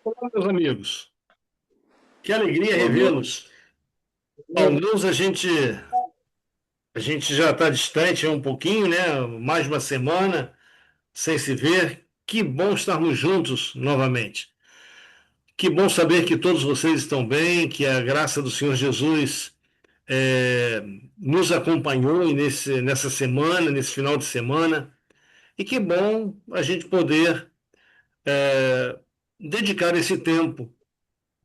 Olá, meus amigos. Que alegria Boa noite. revê-los. Alguns a gente já está distante um pouquinho, né? Mais de uma semana sem se ver. Que bom estarmos juntos novamente. Que bom saber que todos vocês estão bem, que a graça do Senhor Jesus nos acompanhou nessa semana, nesse final de semana. E que bom a gente poder dedicar esse tempo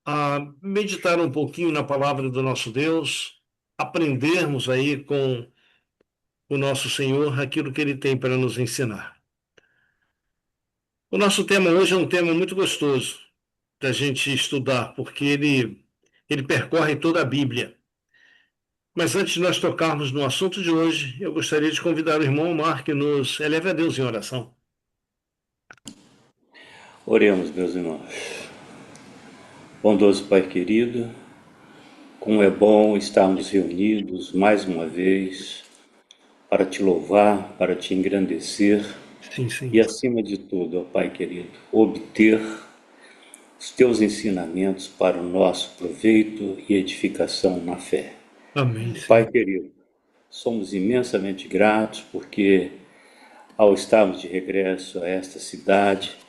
a meditar um pouquinho na palavra do nosso Deus, aprendermos aí com o nosso Senhor aquilo que ele tem para nos ensinar. O nosso tema hoje é um tema muito gostoso da gente estudar, porque ele percorre toda a Bíblia. Mas antes de nós tocarmos no assunto de hoje, eu gostaria de convidar o irmão Omar que nos eleve a Deus em oração. Oremos, meus irmãos. Bondoso Pai querido, como é bom estarmos reunidos mais uma vez para te louvar, para te engrandecer Sim, sim. e, acima de tudo, ó Pai querido, obter os teus ensinamentos para o nosso proveito e edificação na fé. Amém, Pai Senhor. querido, somos imensamente gratos porque, ao estarmos de regresso a esta cidade,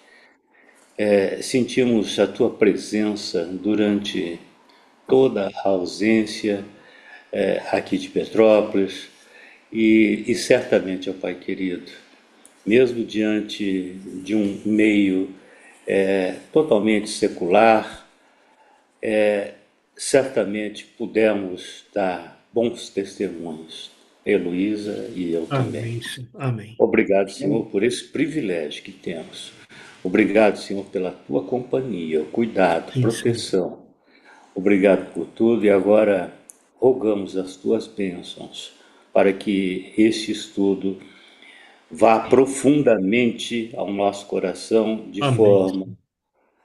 sentimos a tua presença durante toda a ausência aqui de Petrópolis e certamente, ó Pai querido, mesmo diante de um meio totalmente secular, certamente pudemos dar bons testemunhos, Heloísa e eu também. Amém, Senhor. Amém. Obrigado, Senhor, por esse privilégio que temos. Obrigado, Senhor, pela tua companhia, cuidado, Sim, sim. proteção. Obrigado por tudo e agora rogamos as tuas bênçãos para que este estudo vá profundamente ao nosso coração de Amém. forma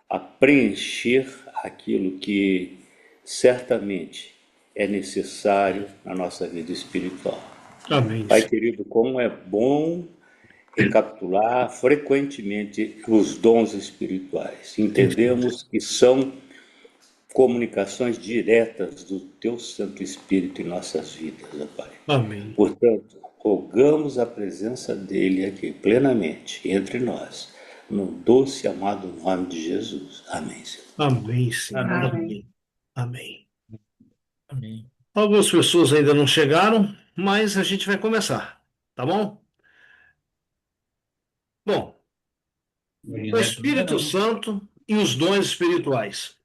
a preencher aquilo que certamente é necessário na nossa vida espiritual. Amém, Pai Senhor. querido, como é bom recapitular frequentemente os dons espirituais. Sim, sim. Entendemos que são comunicações diretas do Teu Santo Espírito em nossas vidas, ó Pai. Amém. Portanto, rogamos a presença dele aqui plenamente entre nós, no doce e amado nome de Jesus. Amém, Senhor. Amém, Senhor. Amém. Amém. Amém. Amém. Algumas pessoas ainda não chegaram, mas a gente vai começar, tá bom? Bom, O o Neto ainda Espírito não. Santo e os dons espirituais.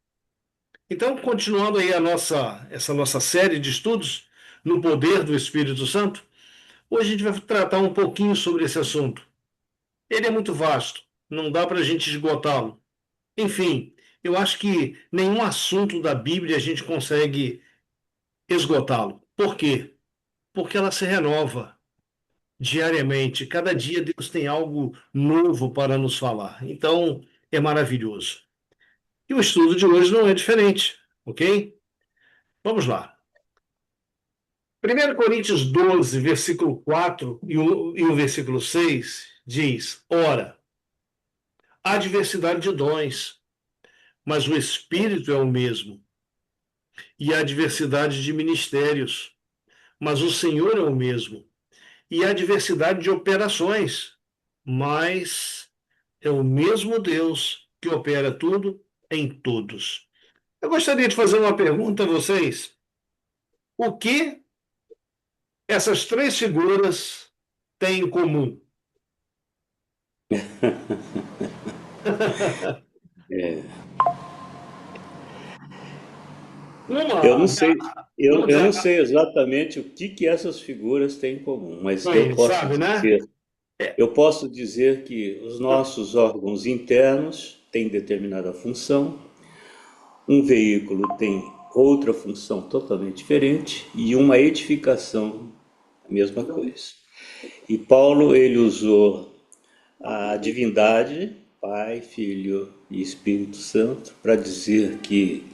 Então, continuando aí essa nossa série de estudos no poder do Espírito Santo, hoje a gente vai tratar um pouquinho sobre esse assunto. Ele é muito vasto, não dá para a gente esgotá-lo. Enfim, eu acho que nenhum assunto da Bíblia a gente consegue esgotá-lo. Por quê? Porque ela se renova diariamente. Cada dia Deus tem algo novo para nos falar. Então, é maravilhoso. E o estudo de hoje não é diferente, ok? Vamos lá. 1 Coríntios 12, versículo 4 e o versículo 6 diz: Ora, há diversidade de dons, mas o Espírito é o mesmo. E há diversidade de ministérios, mas o Senhor é o mesmo. E há diversidade de operações, mas é o mesmo Deus que opera tudo em todos. Eu gostaria de fazer uma pergunta a vocês. O que essas três figuras têm em comum? Eu não Uma, sei, eu, vamos eu dizer, não sei exatamente o que essas figuras têm em comum, mas bem, sabe, né? eu posso dizer que os nossos órgãos internos têm determinada função, um veículo tem outra função totalmente diferente e uma edificação, a mesma coisa. E Paulo, ele usou a divindade, Pai, Filho e Espírito Santo, para dizer que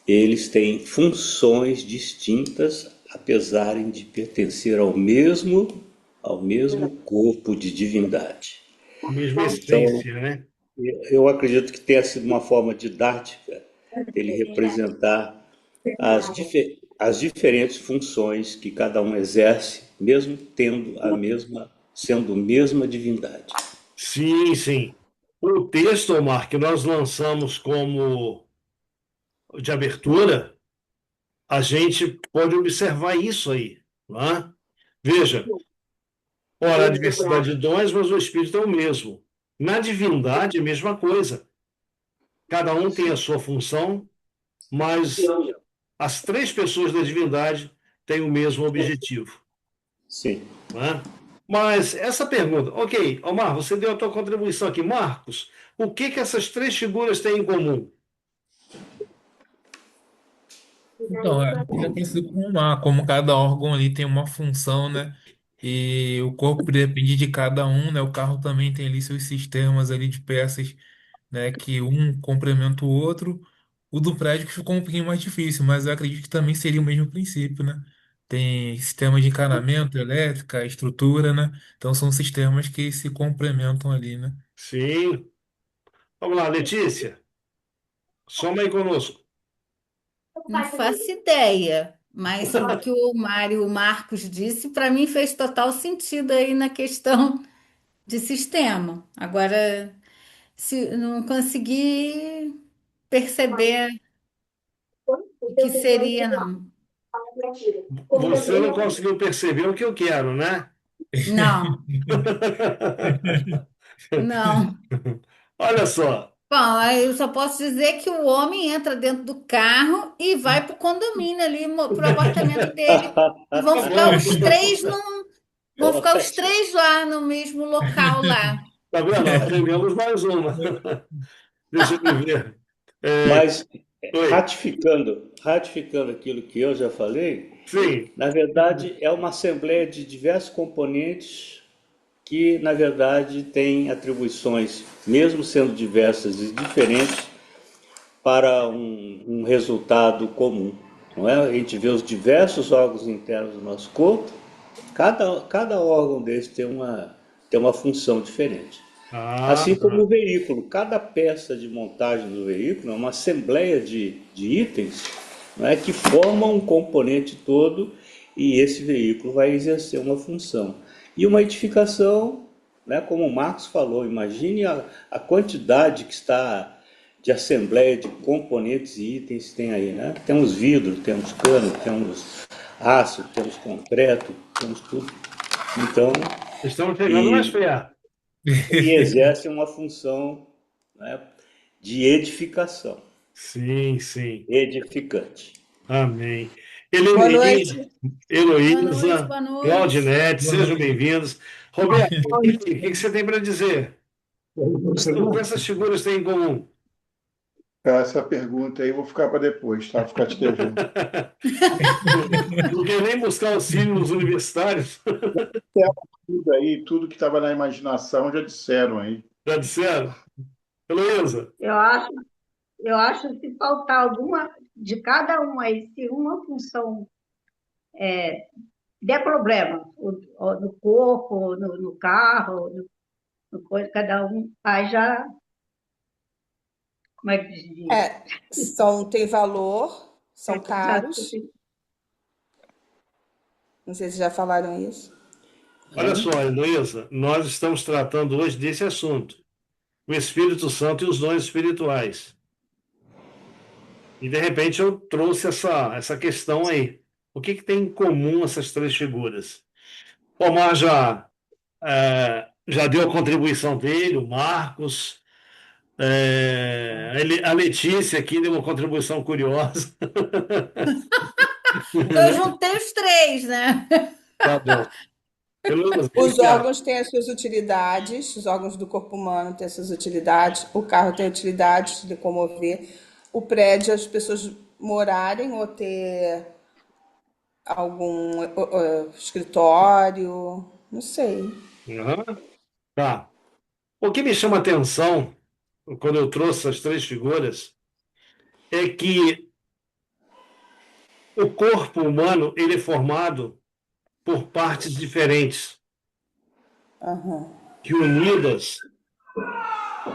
eles têm funções distintas, apesar de pertencer ao mesmo corpo de divindade. A mesma Então, essência, né? Eu acredito que tenha sido uma forma didática dele representar as diferentes funções que cada um exerce, mesmo tendo a mesma, sendo a mesma divindade. Sim, sim. O texto, Omar, que nós lançamos como de abertura, a gente pode observar isso aí, não é? Veja, ora, a diversidade de dons, mas o Espírito é o mesmo. Na divindade, é a mesma coisa. Cada um tem a sua função, mas as três pessoas da divindade têm o mesmo objetivo, Sim. não é? Mas essa pergunta, ok, Omar, você deu a tua contribuição aqui. Marcos, o que que essas três figuras têm em comum? Então, ele é parecido com o mar, como cada órgão ali tem uma função, né? E o corpo depende de cada um, né? O carro também tem ali seus sistemas ali de peças, né? Que um complementa o outro. O do prédio que ficou um pouquinho mais difícil, mas eu acredito que também seria o mesmo princípio, né? Tem sistema de encanamento, elétrica, estrutura, né? Então são sistemas que se complementam ali, né? Sim. Vamos lá, Letícia, soma aí conosco. Não faço ideia, mas o que o Mário Marcos disse, para mim fez total sentido aí na questão de sistema. Agora, se não consegui perceber o que seria, não. Você não conseguiu perceber o que eu quero, né? Não, não. Olha só. Bom, aí eu só posso dizer que o homem entra dentro do carro e vai para o condomínio ali, para o apartamento dele. E vão Tá ficar bom. os três vão ficar os Ótimo. três lá no mesmo local lá. Tá vendo? Aprendemos mais uma. Deixa eu ver. É, Mas oi. ratificando aquilo que eu já falei, Sim. na verdade é uma assembleia de diversos componentes que, na verdade, têm atribuições, mesmo sendo diversas e diferentes, para um resultado comum. Não é? A gente vê os diversos órgãos internos do nosso corpo, cada órgão desse tem uma função diferente. Ah, Assim como o veículo, cada peça de montagem do veículo é uma assembleia de itens, não é, que formam um componente todo e esse veículo vai exercer uma função. E uma edificação, né, como o Marcos falou, imagine a quantidade que está de assembleia de componentes e itens que tem aí. Né? Temos vidro, temos cano, temos aço, temos concreto, temos tudo. Então, estamos chegando mais e perto. e exerce uma função, né, de edificação, Sim, sim. edificante. Amém. Boa Heloísa, noite. Boa noite, Heloísa, boa noite. Claudinete, Boa sejam noite. bem-vindos. Roberto, e aí, o que que você tem para dizer? O que essas figuras têm em comum? Essa pergunta aí eu vou ficar para depois, tá? Vou ficar te devendo. Não quer nem buscar auxílio nos universitários? Tudo aí, tudo que estava na imaginação já disseram aí. Já disseram? Heloísa, Eu acho, eu acho que faltar alguma de cada um aí, se uma função der problema, no corpo, no carro, no coisa, cada um, aí já, como é que se diz? Tem valor, são Já, caros. Não sei se já falaram isso. olha só, Heloísa, nós estamos tratando hoje desse assunto, o Espírito Santo e os dons espirituais. E de repente eu trouxe essa questão aí. O que que tem em comum essas três figuras? O Omar já deu a contribuição dele, o Marcos, a Letícia aqui deu uma contribuição curiosa. Eu juntei os três, né? Tá bom. Heloísa, o que Os que acha? órgãos têm as suas utilidades, os órgãos do corpo humano têm as suas utilidades, o carro tem utilidades de locomover, o prédio, as pessoas morarem ou ter algum escritório, não sei. Aham. Tá. O que me chama a atenção quando eu trouxe essas três figuras é que o corpo humano ele é formado por partes diferentes Aham. que unidas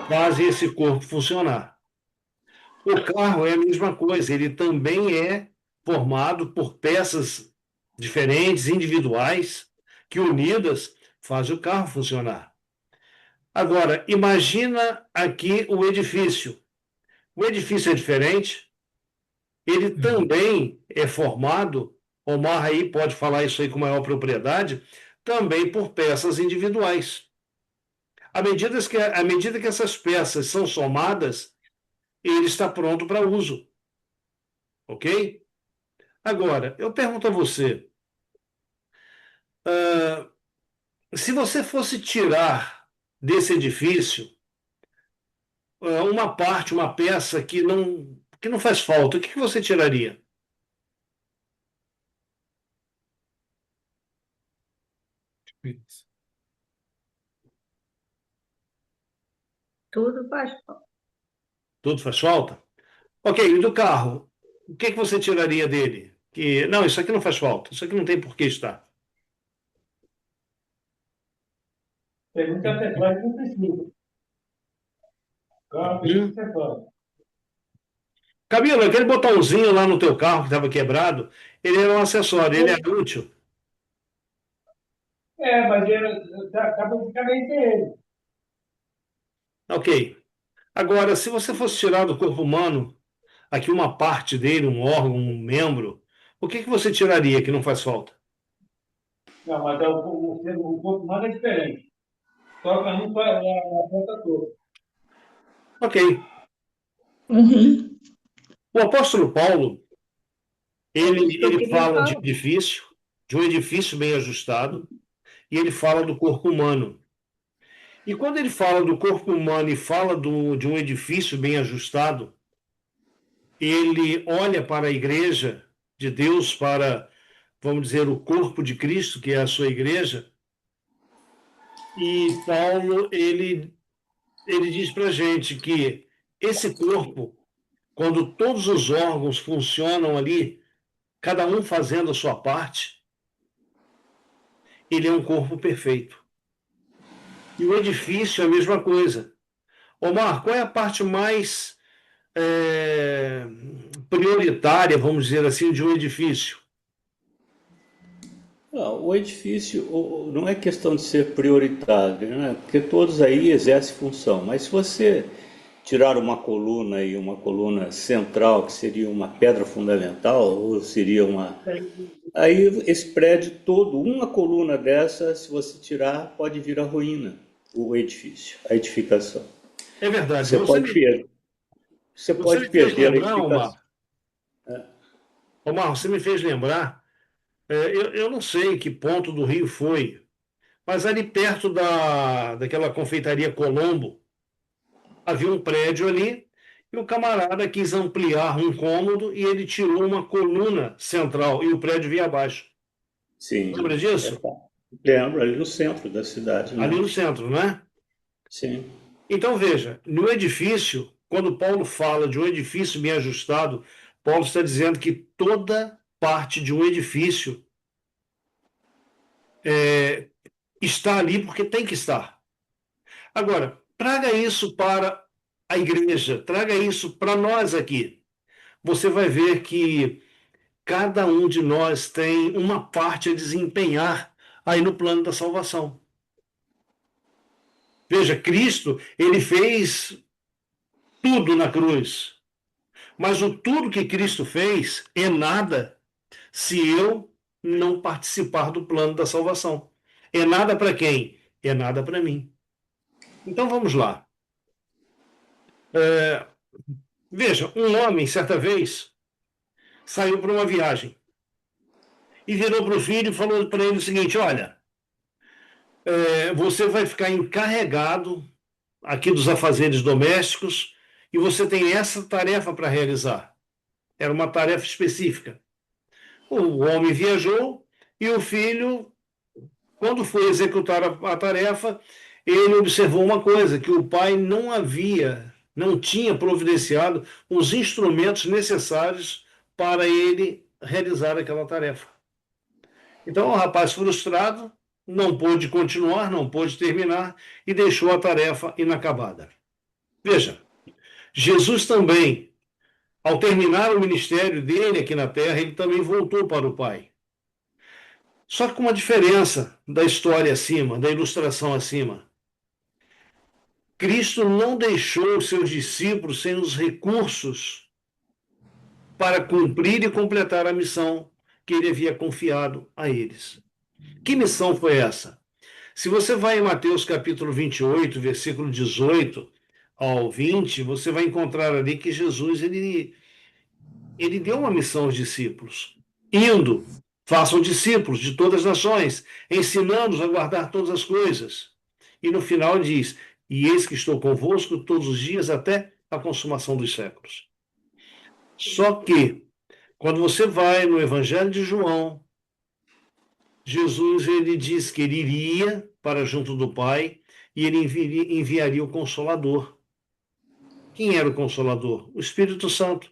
fazem esse corpo funcionar. O carro é a mesma coisa, ele também é formado por peças diferentes, individuais, que unidas fazem o carro funcionar. Agora, imagina aqui o edifício. O edifício é diferente, ele Uhum. também é formado, Omar aí pode falar isso aí com maior propriedade, também por peças individuais. À medida que essas peças são somadas, ele está pronto para uso, ok? Agora, eu pergunto a você, se você fosse tirar desse edifício uma parte, uma peça que não faz falta, o que você tiraria? Isso. Tudo faz falta. Tudo faz falta? Ok, e do carro? O que você tiraria dele? Não, isso aqui não faz falta, isso aqui não tem por que estar. Tem muita acessório que não precisa. Carro tem muito Hum? acessório. Camila, aquele botãozinho lá no teu carro que estava quebrado, ele era um acessório, ele é útil. Mas acaba de ficar meio ele. Ok. Agora, se você fosse tirar do corpo humano aqui uma parte dele, um órgão, um membro, o que você tiraria que não faz falta? Não, mas o corpo humano é diferente. Toca um para a ponta toda. Ok. Uhum. O apóstolo Paulo, É isso que eu ele queria fala falar. de um edifício bem ajustado, e ele fala do corpo humano. E quando ele fala do corpo humano e fala de um edifício bem ajustado, ele olha para a igreja de Deus, para, vamos dizer, o corpo de Cristo, que é a sua igreja, e Paulo, ele diz para a gente que esse corpo, quando todos os órgãos funcionam ali, cada um fazendo a sua parte, ele é um corpo perfeito. E o edifício é a mesma coisa. Omar, qual é a parte mais é, prioritária, vamos dizer assim, de um edifício? O edifício não é questão de ser prioritário, né? Porque todos aí exercem função. Mas se você tirar uma coluna e uma coluna central, que seria uma pedra fundamental, ou seria uma. Aí esse prédio todo, uma coluna dessa, se você tirar, pode vir a ruína, o edifício, a edificação. É verdade. Você pode perder, você Você pode me fez perder a lembrar, Omar. edificação. Omar, você me fez lembrar. Eu não sei em que ponto do Rio foi, mas ali perto daquela confeitaria Colombo, havia um prédio ali e o camarada quis ampliar um cômodo e ele tirou uma coluna central e o prédio vinha abaixo. Sim, Lembra disso? lembro, ali no centro da cidade, Ali né? no centro, né? Sim. Então, veja, no edifício, quando Paulo fala de um edifício bem ajustado, Paulo está dizendo que toda parte de um edifício está ali porque tem que estar. Agora, traga isso para a igreja, traga isso para nós aqui. Você vai ver que cada um de nós tem uma parte a desempenhar aí no plano da salvação. Veja, Cristo, ele fez tudo na cruz. Mas o tudo que Cristo fez é nada se eu não participar do plano da salvação. É nada para quem? É nada para mim. Então vamos lá. Veja, um homem, certa vez, saiu para uma viagem e virou para o filho e falou para ele o seguinte: olha, você vai ficar encarregado aqui dos afazeres domésticos e você tem essa tarefa para realizar. Era uma tarefa específica. O homem viajou e o filho, quando foi executar a tarefa, ele observou uma coisa, que o pai não tinha providenciado os instrumentos necessários para ele realizar aquela tarefa. Então, o rapaz frustrado não pôde continuar, não pôde terminar e deixou a tarefa inacabada. Veja, Jesus também, ao terminar o ministério dele aqui na terra, ele também voltou para o Pai. Só que com uma diferença da história acima, da ilustração acima. Cristo não deixou os seus discípulos sem os recursos para cumprir e completar a missão que ele havia confiado a eles. Que missão foi essa? Se você vai em Mateus capítulo 28, versículo 18 ao 20, você vai encontrar ali que Jesus ele deu uma missão aos discípulos. Indo, façam discípulos de todas as nações, ensinando-os a guardar todas as coisas. E no final ele diz, e eis que estou convosco todos os dias até a consumação dos séculos. Só que, quando você vai no Evangelho de João, Jesus ele diz que ele iria para junto do Pai e ele enviaria o Consolador. Quem era o Consolador? O Espírito Santo.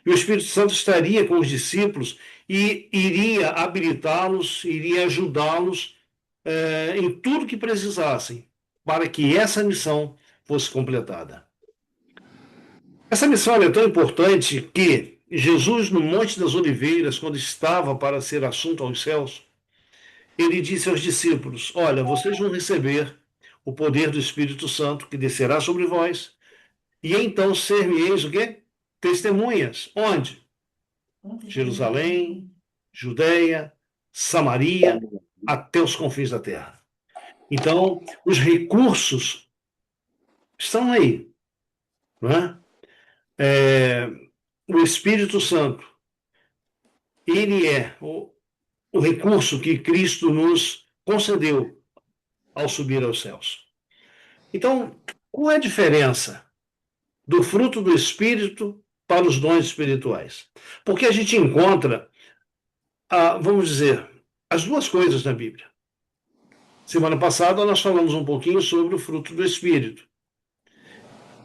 E o Espírito Santo estaria com os discípulos e iria habilitá-los, iria ajudá-los em tudo que precisassem para que essa missão fosse completada. Essa missão é tão importante que Jesus, no Monte das Oliveiras, quando estava para ser assunto aos céus, ele disse aos discípulos: olha, vocês vão receber o poder do Espírito Santo que descerá sobre vós, e então ser-me-eis o quê? Testemunhas. Onde? Jerusalém, Judeia, Samaria, até os confins da terra. Então, os recursos estão aí. Não é? O Espírito Santo, ele é o recurso que Cristo nos concedeu ao subir aos céus. Então, qual é a diferença do fruto do Espírito para os dons espirituais? Porque a gente encontra, vamos dizer, as duas coisas na Bíblia. Semana passada nós falamos um pouquinho sobre o fruto do Espírito.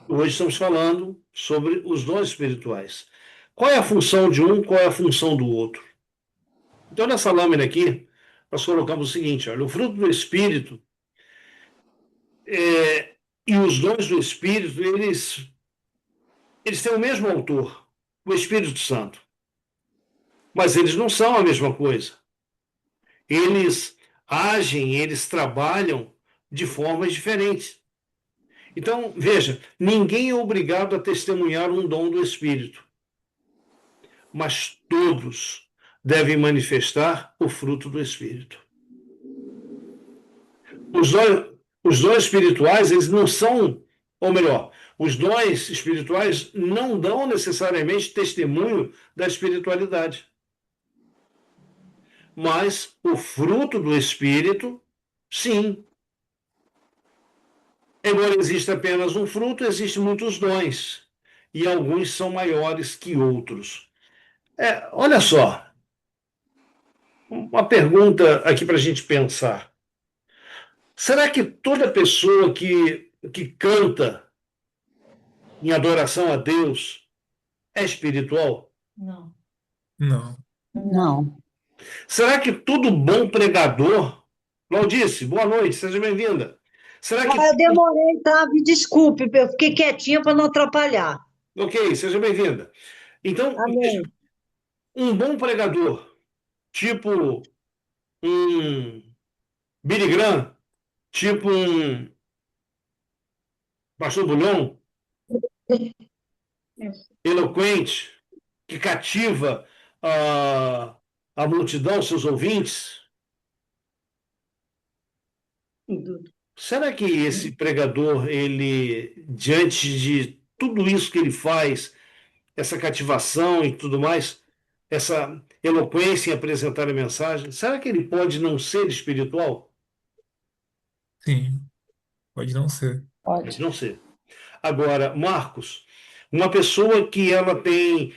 Hoje estamos falando sobre os dons espirituais. Qual é a função de um, qual é a função do outro? Então, nessa lâmina aqui, nós colocamos o seguinte: olha, o fruto do Espírito e os dons do Espírito, eles têm o mesmo autor, o Espírito Santo. Mas eles não são a mesma coisa. Eles agem, eles trabalham de formas diferentes. Então, veja, ninguém é obrigado a testemunhar um dom do Espírito, mas todos devem manifestar o fruto do Espírito. Os dons espirituais, eles não são, ou melhor, os dons espirituais não dão necessariamente testemunho da espiritualidade. Mas o fruto do Espírito, sim. Embora exista apenas um fruto, existem muitos dons. E alguns são maiores que outros. Olha só, uma pergunta aqui para a gente pensar. Será que toda pessoa que canta em adoração a Deus é espiritual? Não. Não. Não. Será que todo bom pregador... Claudice, boa noite, seja bem-vinda. Será que... Eu demorei, tá? Me desculpe, eu fiquei quietinha para não atrapalhar. Ok, seja bem-vinda. Então, Amém. um bom pregador, tipo um Billy Graham, tipo um Pastor Bulhão, eloquente, que cativa a multidão, seus ouvintes. Será que esse pregador, ele, diante de tudo isso que ele faz, essa cativação e tudo mais, essa eloquência em apresentar a mensagem, será que ele pode não ser espiritual? Sim, pode não ser. Pode não ser. Agora, Marcos, uma pessoa que ela tem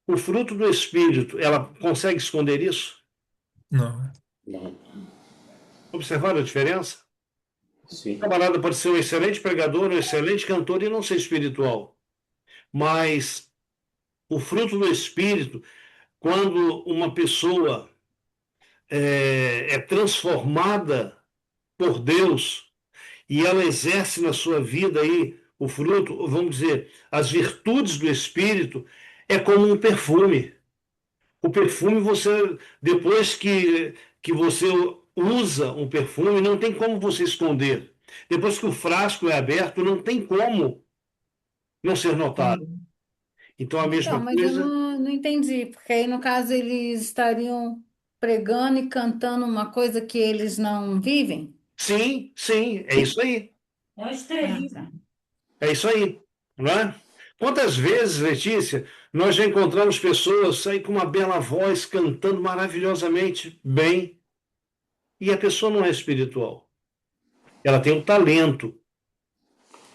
o fruto do Espírito, ela consegue esconder isso? Não. Não. Observaram a diferença? Sim. O camarada pode ser um excelente pregador, um excelente cantor e não ser espiritual. Mas o fruto do Espírito, quando uma pessoa é transformada por Deus e ela exerce na sua vida aí o fruto, vamos dizer, as virtudes do Espírito, é como um perfume. O perfume, depois que você usa um perfume, não tem como você esconder. Depois que o frasco é aberto, não tem como não ser notado. Entendi. Então, a Então, mesma mas eu coisa. não entendi, porque aí no caso eles estariam pregando e cantando uma coisa que eles não vivem? Sim, sim, é isso aí. É uma Ah, estrelinha. tá. É isso aí, não é? Quantas vezes, Letícia, nós já encontramos pessoas aí com uma bela voz, cantando maravilhosamente bem, e a pessoa não é espiritual. Ela tem um talento,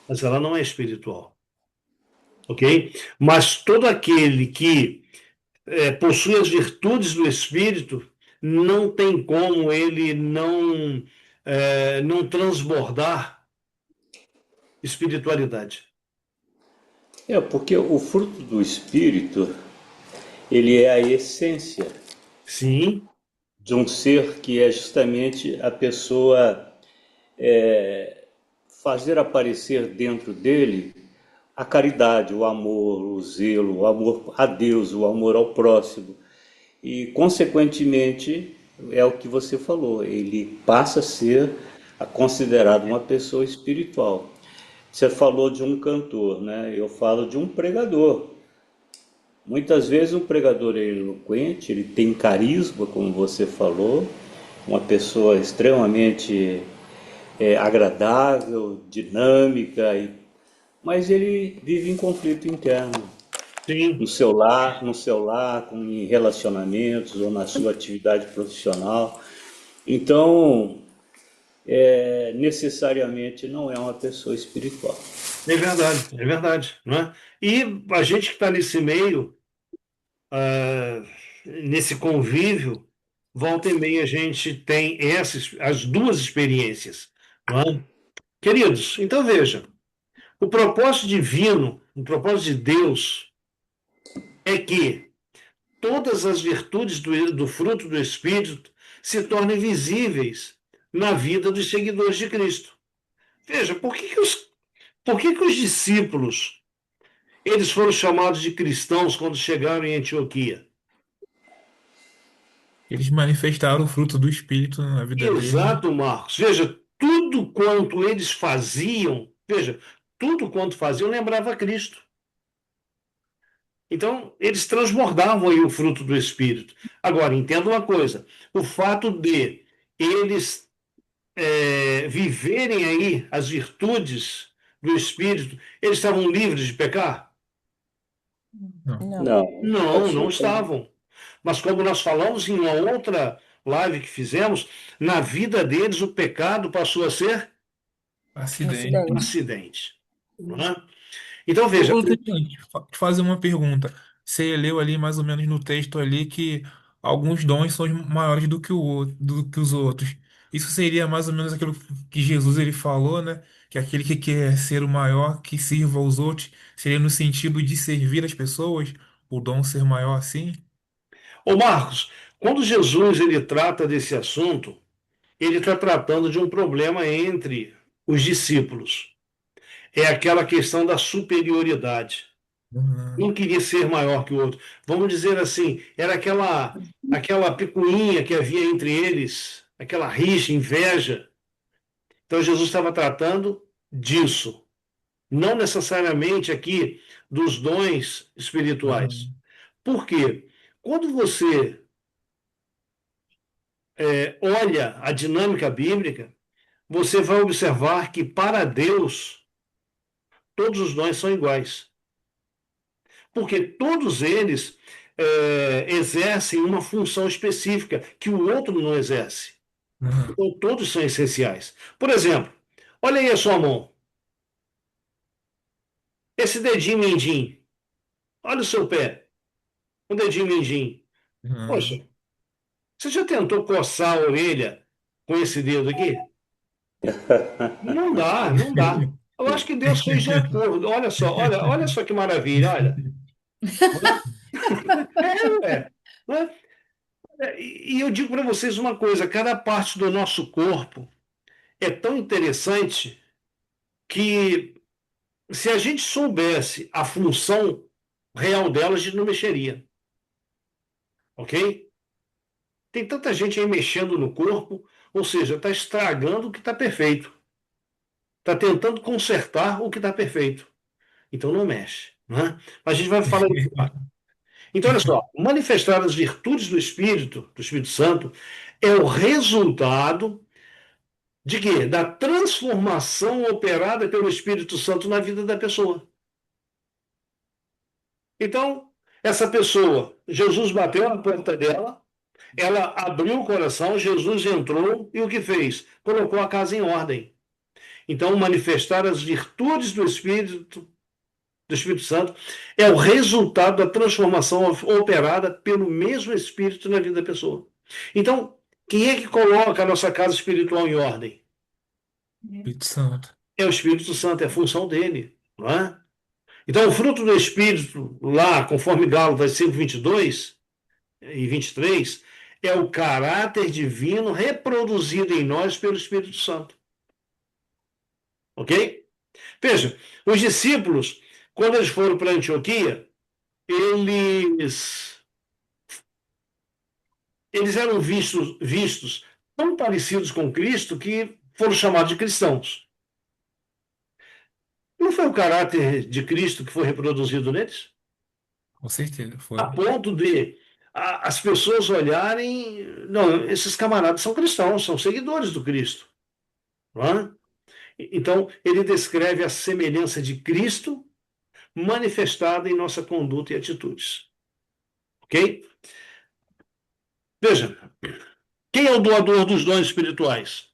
mas ela não é espiritual, ok? Mas todo aquele que possui as virtudes do Espírito, não tem como ele não transbordar espiritualidade. É, porque o fruto do Espírito, ele é a essência Sim, de um ser que é justamente a pessoa fazer aparecer dentro dele a caridade, o amor, o zelo, o amor a Deus, o amor ao próximo. E, consequentemente, é o que você falou, ele passa a ser considerado uma pessoa espiritual. Você falou de um cantor, né? Eu falo de um pregador. Muitas vezes um pregador é eloquente, ele tem carisma, como você falou, uma pessoa extremamente agradável, dinâmica, mas ele vive em conflito interno, sim. no seu lar, em relacionamentos ou na sua atividade profissional. Então, necessariamente não é uma pessoa espiritual. É verdade, não é? E a gente que está nesse meio, nesse convívio, volta e meia a gente tem as duas experiências, não é? Queridos, então veja, o propósito divino, o propósito de Deus é que todas as virtudes do fruto do Espírito se tornem visíveis na vida dos seguidores de Cristo. Veja, por que que os discípulos eles foram chamados de cristãos quando chegaram em Antioquia? Eles manifestaram o fruto do Espírito na vida deles, né? Exato, Marcos. Veja, tudo quanto faziam lembrava Cristo. Então, eles transbordavam aí o fruto do Espírito. Agora, entenda uma coisa: o fato de eles viverem aí as virtudes do Espírito, eles estavam livres de pecar? Não. Não. Não, Não, não absolutamente. estavam. Mas como nós falamos em uma outra live que fizemos, na vida deles o pecado passou a ser Acidente. Acidente. acidente. Não é? Então veja, Ô, Tatiana, te fazer uma pergunta. Você leu ali mais ou menos no texto ali que alguns dons são maiores do que do que os outros. Isso seria mais ou menos aquilo que Jesus ele falou, né? Que aquele que quer ser o maior, que sirva aos outros, seria no sentido de servir as pessoas, o dom ser maior assim? ô Marcos, quando Jesus ele trata desse assunto, ele está tratando de um problema entre os discípulos. É aquela questão da superioridade. Um Uhum. queria ser maior que o outro. Vamos dizer assim, era aquela picuinha que havia entre eles, aquela rixa, inveja. Então Jesus estava tratando disso, não necessariamente aqui dos dons espirituais. Uhum. Por quê? Quando você olha a dinâmica bíblica, você vai observar que para Deus todos os dons são iguais, porque todos eles exercem uma função específica que o outro não exerce. Uhum. Então todos são essenciais. Por exemplo, olha aí a sua mão, esse dedinho mindinho, olha o seu pé, um dedinho mindinho. Uhum. Poxa, você já tentou coçar a orelha com esse dedo aqui? Não dá, não dá. Eu acho que Deus fez de acordo. Olha só, olha só que maravilha, olha. É, né? E eu digo para vocês uma coisa: cada parte do nosso corpo é tão interessante que Se a gente soubesse a função real delas, a gente não mexeria, ok? Tem tanta gente aí mexendo no corpo, ou seja, está estragando o que está perfeito. Está tentando consertar o que está perfeito. Então não mexe, né? A gente vai falar isso lá. Então, olha só, manifestar as virtudes do Espírito Santo, é o resultado de quê? Da transformação operada pelo Espírito Santo na vida da pessoa. Então, essa pessoa, Jesus bateu na porta dela, ela abriu o coração, Jesus entrou e o que fez? Colocou a casa em ordem. Então, manifestar as virtudes do Espírito Santo é o resultado da transformação operada pelo mesmo Espírito na vida da pessoa. Então, quem é que coloca a nossa casa espiritual em ordem? Espírito Santo. É o Espírito Santo, é a função dele, não é? Então, o fruto do Espírito, lá, conforme Gálatas 5, 22 e 23, é o caráter divino reproduzido em nós pelo Espírito Santo. Ok? Veja, os discípulos, quando eles foram para Antioquia, eles, eles eram vistos tão parecidos com Cristo que foram chamados de cristãos. Não foi o caráter de Cristo que foi reproduzido neles? Com certeza, A foi. ponto de as pessoas olharem, não, esses camaradas são cristãos, são seguidores do Cristo. Não é? Então, ele descreve a semelhança de Cristo manifestada em nossa conduta e atitudes. Ok? Veja, quem é o doador dos dons espirituais?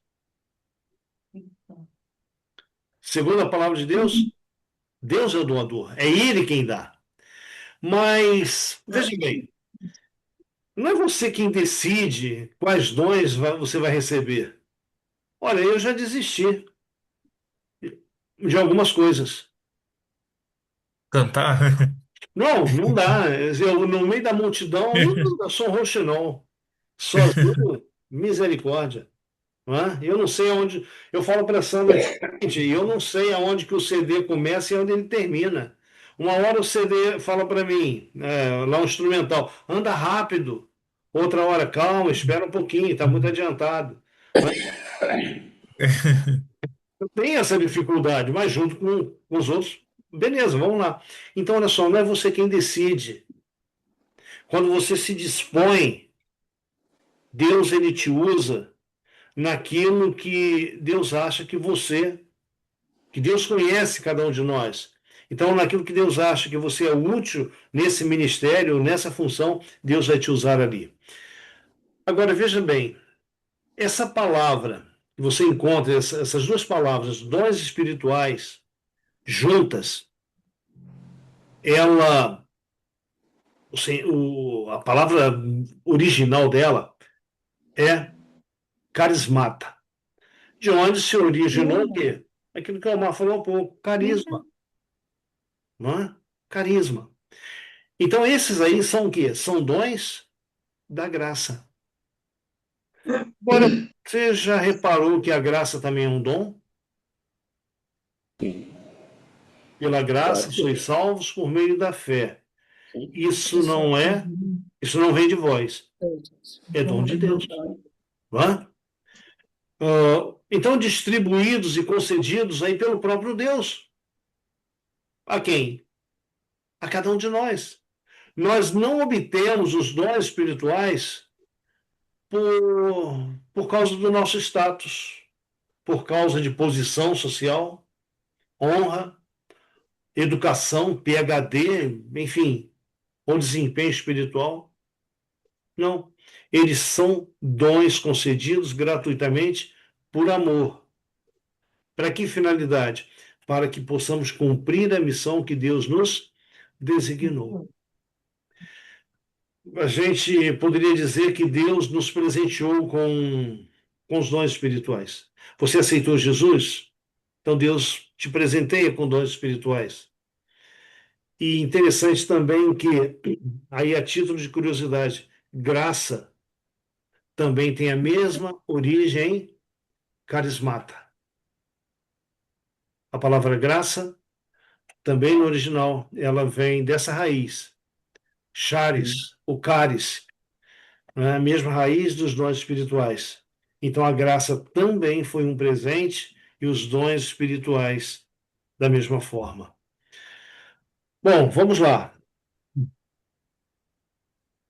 Segundo a palavra de Deus, Deus é o doador, é Ele quem dá. Mas, veja bem, não é você quem decide quais dons você vai receber. Olha, eu já desisti de algumas coisas. Cantar? Não, não dá. Eu, no meio da multidão, eu sou um rouxinol. Sozinho, misericórdia. Não é? Eu não sei aonde. Eu falo para a Sandra, gente, eu não sei aonde que o CD começa e onde ele termina. Uma hora o CD fala para mim, lá um instrumental, anda rápido. Outra hora, calma, espera um pouquinho, está muito adiantado. Eu tenho essa dificuldade, mas junto com os outros, beleza, vamos lá. Então, olha só, não é você quem decide. Quando você se dispõe, Deus ele te usa naquilo que Deus acha que Deus conhece cada um de nós. Então, naquilo que Deus acha que você é útil nesse ministério, nessa função, Deus vai te usar ali. Agora, veja bem, essa palavra, que você encontra, essas duas palavras, dons espirituais, juntas, ela, a palavra original dela é carismata. De onde se originou o quê? Aquilo que o Omar falou há pouco, carisma, não é? Carisma. Então, esses aí são o quê? São dons da graça. Agora, você já reparou que a graça também é um dom? Sim, Pela claro graça que sois salvos por meio da fé. sim. Isso não vem de vós, é dom de Deus. Não é? Então, distribuídos e concedidos aí pelo próprio Deus. A quem? A cada um de nós. Nós não obtemos os dons espirituais por causa do nosso status, por causa de posição social, honra, educação, PhD, enfim, ou desempenho espiritual. Não. Eles são dons concedidos gratuitamente por amor. Para que finalidade? Para que possamos cumprir a missão que Deus nos designou. A gente poderia dizer que Deus nos presenteou com os dons espirituais. Você aceitou Jesus? Então Deus te presenteia com dons espirituais. E interessante também que, aí a título de curiosidade, graça também tem a mesma origem carismata. A palavra graça também no original, ela vem dessa raiz, charis, o cáris, né? A mesma raiz dos dons espirituais. Então a graça também foi um presente e os dons espirituais da mesma forma. Bom, vamos lá.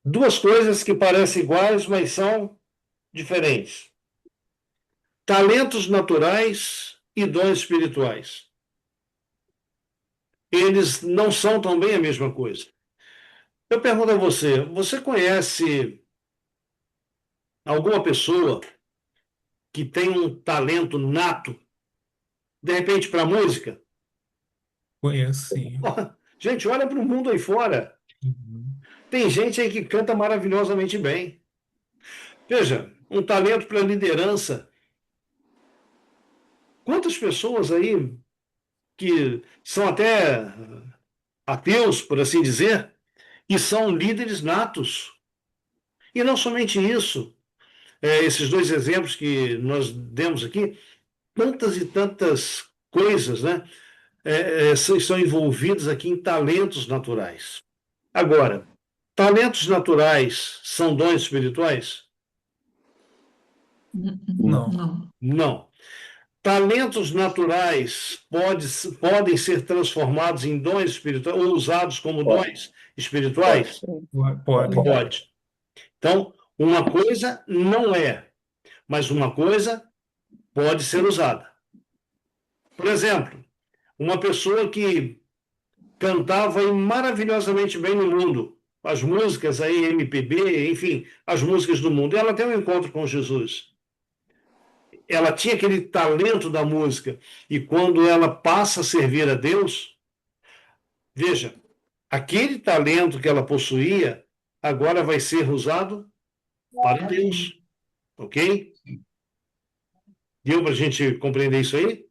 Duas coisas que parecem iguais, mas são diferentes. Talentos naturais e dons espirituais. Eles não são também a mesma coisa. Eu pergunto a você, você conhece alguma pessoa que tem um talento nato, de repente, para música? Conheço, sim. Gente, olha para o mundo aí fora. Uhum. Tem gente aí que canta maravilhosamente bem. Veja, um talento para liderança. Quantas pessoas aí que são até ateus, por assim dizer, e são líderes natos. E não somente isso, esses dois exemplos que nós demos aqui, tantas e tantas coisas, né, são envolvidas aqui em talentos naturais. Agora, talentos naturais são dons espirituais? Não. Não. Não. Talentos naturais podem ser transformados em dons espirituais ou usados como Pode, dons pode espirituais? ser. Podem. Pode. Então, uma coisa não é, mas uma coisa pode ser usada. Por exemplo, uma pessoa que cantava maravilhosamente bem no mundo, as músicas aí, MPB, enfim, as músicas do mundo, e ela tem um encontro com Jesus. Ela tinha aquele talento da música, e quando ela passa a servir a Deus, veja, aquele talento que ela possuía agora vai ser usado para Deus, ok? Deu para a gente compreender isso aí?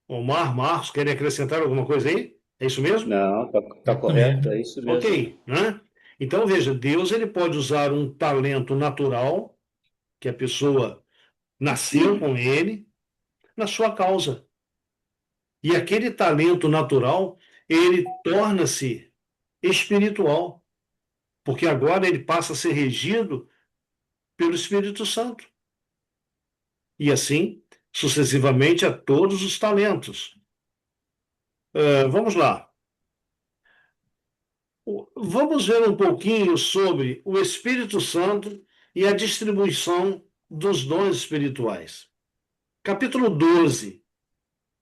Omar, Marcos, querem acrescentar alguma coisa aí? É isso mesmo? Não, tá Isso correto, é mesmo. isso mesmo. Ok, né? Então, veja, Deus ele pode usar um talento natural, que a pessoa nasceu com ele, na sua causa. E aquele talento natural, ele torna-se espiritual, porque agora ele passa a ser regido pelo Espírito Santo. E assim, sucessivamente, a todos os talentos. Vamos lá. Vamos ver um pouquinho sobre o Espírito Santo e a distribuição dos dons espirituais. Capítulo 12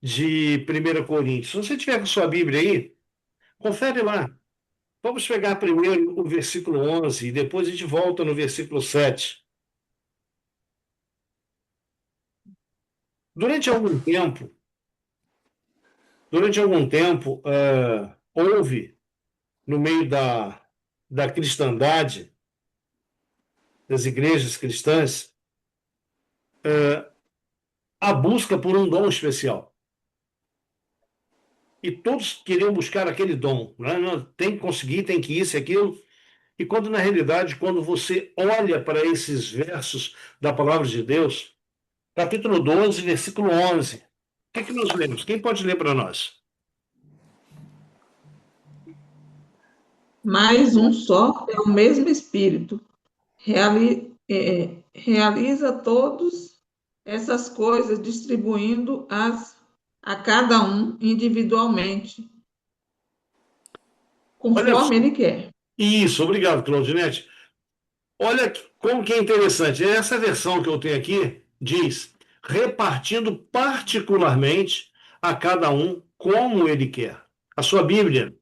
de 1 Coríntios. Se você tiver com sua Bíblia aí, confere lá. Vamos pegar primeiro o versículo 11 e depois a gente volta no versículo 7. Durante algum tempo, houve no meio da cristandade, das igrejas cristãs, a busca por um dom especial. E todos queriam buscar aquele dom, né? Tem que conseguir, tem que isso e aquilo. E quando, na realidade, quando você olha para esses versos da palavra de Deus, capítulo 12, versículo 11, o que nós lemos? Quem pode ler para nós? Mas um só é o mesmo Espírito, realiza todas essas coisas, distribuindo-as a cada um individualmente, Olha conforme só. ele quer. Isso, obrigado, Claudinete. Olha como que é interessante. Essa versão que eu tenho aqui diz, repartindo particularmente a cada um como ele quer. A sua Bíblia,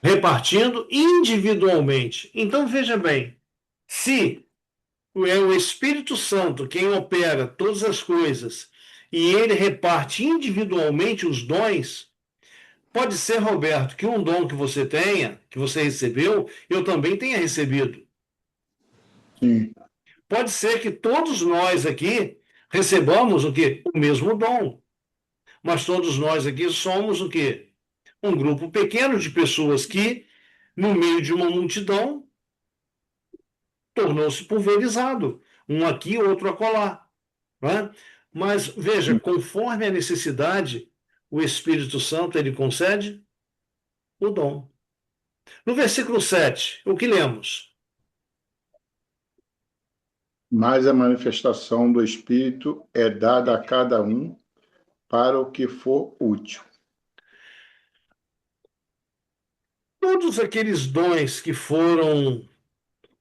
repartindo individualmente. Então, veja bem, se é o Espírito Santo quem opera todas as coisas e ele reparte individualmente os dons, pode ser, Roberto, que um dom que você tenha, que você recebeu, eu também tenha recebido. Sim. Pode ser que todos nós aqui recebamos o quê? O mesmo dom. Mas todos nós aqui somos o quê? Um grupo pequeno de pessoas que, no meio de uma multidão, tornou-se pulverizado. Um aqui, outro acolá. Né? Mas veja, conforme a necessidade, o Espírito Santo ele concede o dom. No versículo 7, o que lemos? Mas a manifestação do Espírito é dada a cada um para o que for útil. Todos aqueles dons que foram,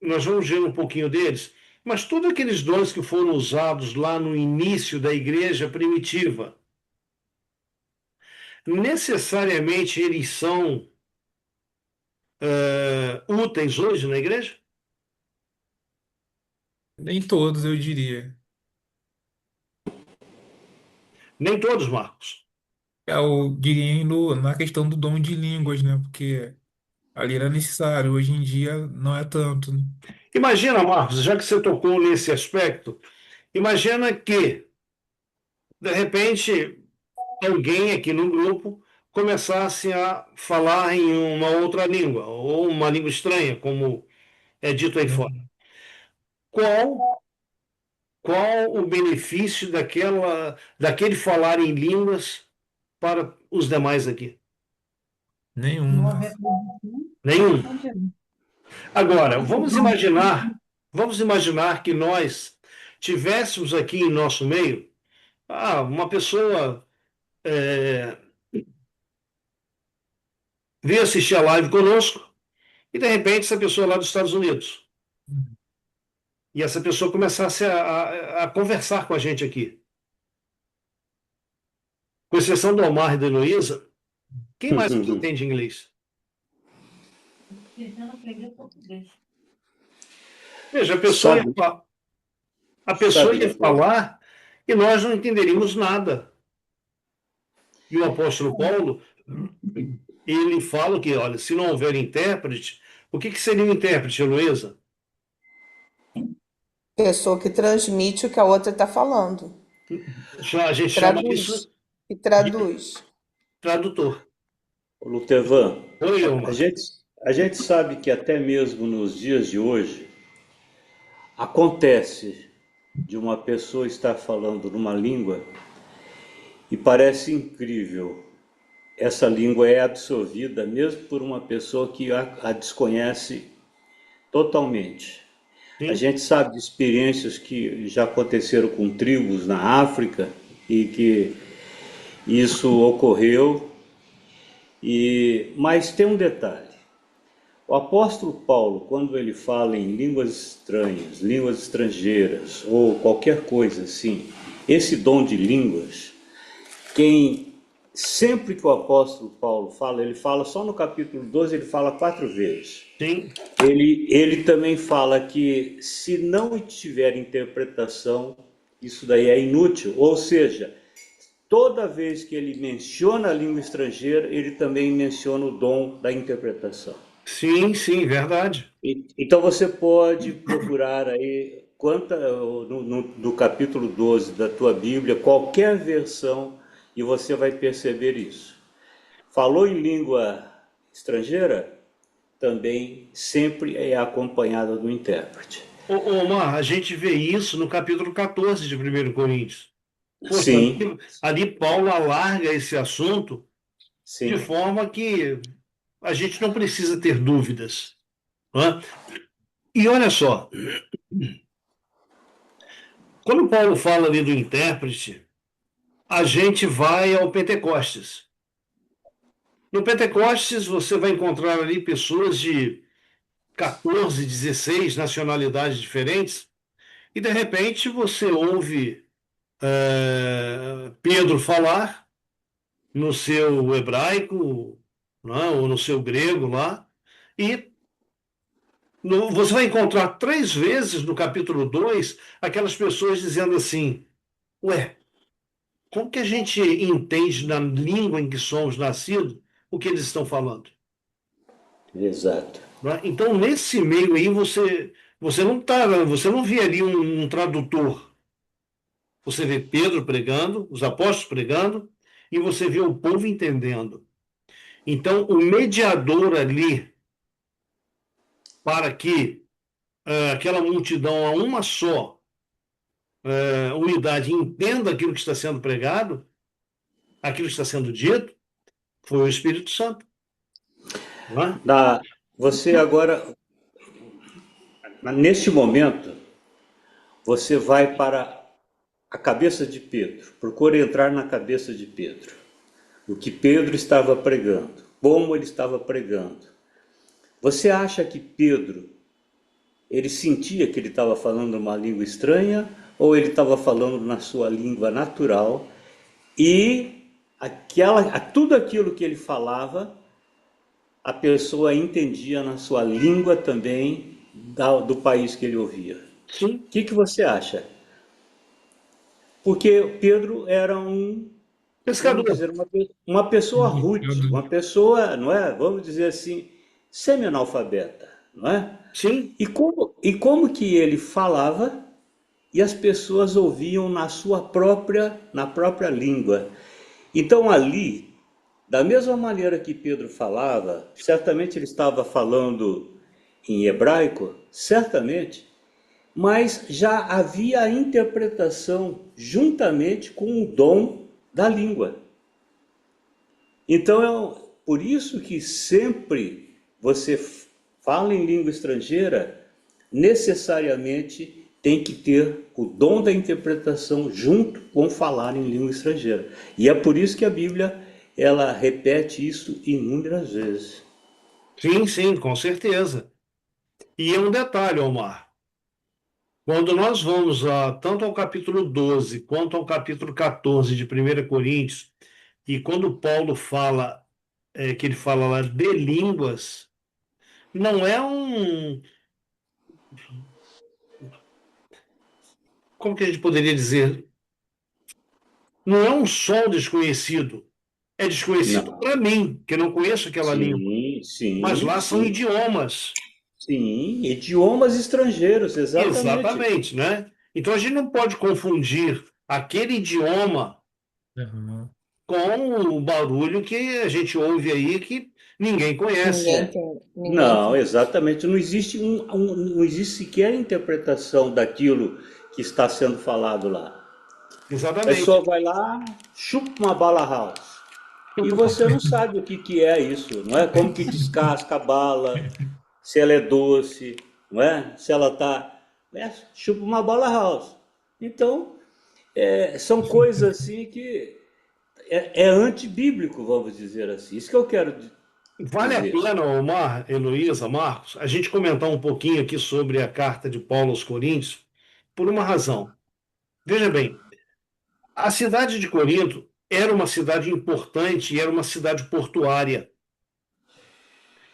nós vamos ver um pouquinho deles, mas todos aqueles dons que foram usados lá no início da igreja primitiva, necessariamente eles são úteis hoje na igreja? Nem todos, eu diria. Nem todos, Marcos. Eu diria na questão do dom de línguas, né? Porque ali era necessário, hoje em dia não é tanto, né? Imagina, Marcos, já que você tocou nesse aspecto, imagina que, de repente, alguém aqui no grupo começasse a falar em uma outra língua, ou uma língua estranha, como é dito aí fora. Qual, qual o benefício daquele falar em línguas para os demais aqui? Nenhum, Não né? haver produção, Nenhum. não adianta. Agora, vamos imaginar que nós tivéssemos aqui em nosso meio uma pessoa veio assistir a live conosco e de repente essa pessoa é lá dos Estados Unidos. E essa pessoa começasse a conversar com a gente aqui. Com exceção do Omar e da Heloísa, quem mais aqui entende inglês? Tentando aprender português. Veja, Sabe, a pessoa sabe, ia doutor? falar e nós não entenderíamos nada. E o apóstolo Paulo, ele fala que, olha, se não houver intérprete, o que seria um intérprete, Heloísa? Pessoa que transmite o que a outra está falando. A gente chama Traduz. isso E de traduz. tradutor. Ô, Lutevan, Oi, a Omar. gente, a gente sabe que até mesmo nos dias de hoje acontece de uma pessoa estar falando numa língua e parece incrível. Essa língua é absorvida mesmo por uma pessoa que a desconhece totalmente. A Sim, gente sabe de experiências que já aconteceram com tribos na África e que isso ocorreu, mas tem um detalhe. O apóstolo Paulo, quando ele fala em línguas estranhas, línguas estrangeiras ou qualquer coisa assim, esse dom de línguas, quem sempre que o apóstolo Paulo fala, ele fala só no capítulo 12, ele fala 4 vezes. sim, Ele também fala que se não tiver interpretação, isso daí é inútil. Ou seja, toda vez que ele menciona a língua estrangeira, ele também menciona o dom da interpretação. sim, sim, verdade. Então você pode procurar aí, no capítulo 12 da tua Bíblia, qualquer versão, e você vai perceber isso. Falou em língua estrangeira? Também sempre é acompanhada do intérprete. Omar, a gente vê isso no capítulo 14 de 1 Coríntios. Poxa, Sim, ali Paulo alarga esse assunto de sim. forma que a gente não precisa ter dúvidas. Não é? E olha só, quando Paulo fala ali do intérprete, a gente vai ao Pentecostes. No Pentecostes, você vai encontrar ali pessoas de 14, 16 nacionalidades diferentes, e de repente você ouve Pedro falar no seu hebraico, não, ou no seu grego lá, e você vai encontrar 3 vezes no capítulo 2 aquelas pessoas dizendo assim: Ué, como que a gente entende na língua em que somos nascidos o que eles estão falando? Exato. Não é? Então, nesse meio aí, você não vê ali um tradutor. Você vê Pedro pregando, os apóstolos pregando, e você vê o povo entendendo. Então, o mediador ali, para que aquela multidão a uma só unidade entenda aquilo que está sendo pregado, aquilo que está sendo dito, foi o Espírito Santo. Não é? Você agora, neste momento, você vai para a cabeça de Pedro. Procure entrar na cabeça de Pedro. O que Pedro estava pregando, como ele estava pregando. Você acha que Pedro, ele sentia que ele estava falando uma língua estranha ou ele estava falando na sua língua natural e tudo aquilo que ele falava, a pessoa entendia na sua língua também do país que ele ouvia? Sim. O que você acha? Porque Pedro era vamos Pescador. dizer, uma pessoa rude, uma pessoa, não é? Vamos dizer assim, semi-analfabeta, não é? Sim. E como que ele falava e as pessoas ouviam na própria língua. Então ali, da mesma maneira que Pedro falava, certamente ele estava falando em hebraico, certamente, mas já havia a interpretação juntamente com o dom da língua. Então, por isso que sempre você fala em língua estrangeira, necessariamente tem que ter o dom da interpretação junto com falar em língua estrangeira. E é por isso que a Bíblia, ela repete isso inúmeras vezes. Sim, sim, com certeza. E é um detalhe, Omar. Quando nós vamos tanto ao capítulo 12 quanto ao capítulo 14 de 1 Coríntios, e quando Paulo fala, que ele fala lá de línguas, não é como que a gente poderia dizer? Não é um som desconhecido. É desconhecido Não. para mim, que não conheço aquela língua. Sim, Mas lá são sim. idiomas. Sim, idiomas estrangeiros, exatamente. Exatamente, né? Então a gente não pode confundir aquele idioma Uhum. com o barulho que a gente ouve aí que ninguém conhece. Não, exatamente. Não existe não existe sequer interpretação daquilo que está sendo falado lá. A Exatamente. pessoa vai lá, chupa uma bala house. E você não sabe o que é isso, não é? Como que descasca a bala, se ela é doce, não é? Se ela tá, chupa uma bala house. Então, são coisas assim que é antibíblico, vamos dizer assim. Isso que eu quero Vale a dizer. pena, Omar, Heloísa, Marcos, a gente comentar um pouquinho aqui sobre a carta de Paulo aos Coríntios, por uma razão. Veja bem, a cidade de Corinto era uma cidade importante e era uma cidade portuária.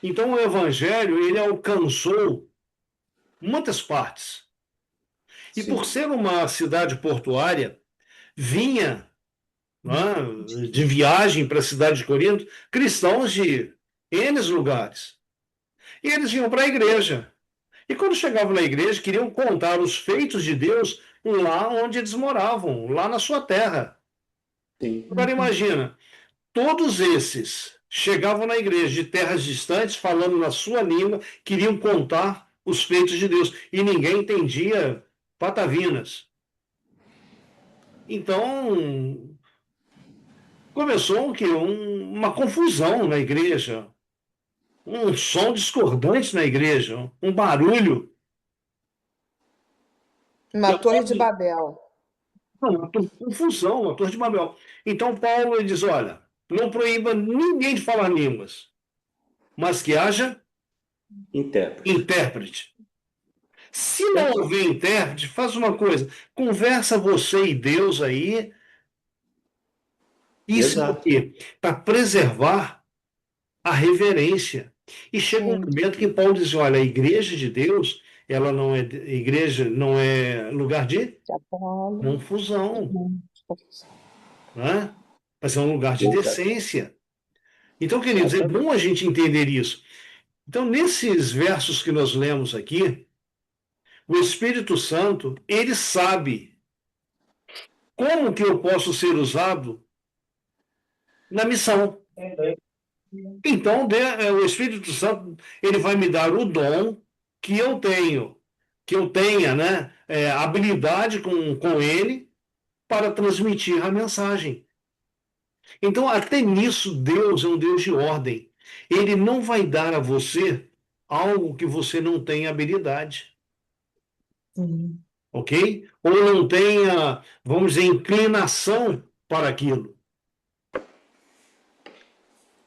Então o evangelho ele alcançou muitas partes. E Sim. por ser uma cidade portuária, vinha, né, de viagem para a cidade de Corinto cristãos de N lugares. E eles iam para a igreja. E quando chegavam na igreja, queriam contar os feitos de Deus lá onde eles moravam, lá na sua terra. Sim. Agora imagina, todos esses chegavam na igreja de terras distantes, falando na sua língua, queriam contar os feitos de Deus. E ninguém entendia patavinas. Então, começou uma confusão na igreja, um som discordante na igreja, um barulho. Uma torre de Babel. Uma confusão, uma torre de Babel. Então, Paulo ele diz: olha, não proíba ninguém de falar línguas, mas que haja intérprete. Se não houver intérprete, faz uma coisa: conversa você e Deus aí. Isso é o quê? Para preservar a reverência. E chega um momento que Paulo diz: olha, a igreja de Deus, ela não é igreja, não é lugar de confusão, né? Mas é um lugar de decência. Então, queridos, é bom a gente entender isso. Então, nesses versos que nós lemos aqui, o Espírito Santo, ele sabe como que eu posso ser usado na missão. Então, o Espírito Santo, ele vai me dar o dom que eu tenho que eu tenha, né, habilidade com ele para transmitir a mensagem. Então, até nisso, Deus é um Deus de ordem. Ele não vai dar a você algo que você não tem habilidade, Sim. ok? Ou não tenha, vamos dizer, inclinação para aquilo.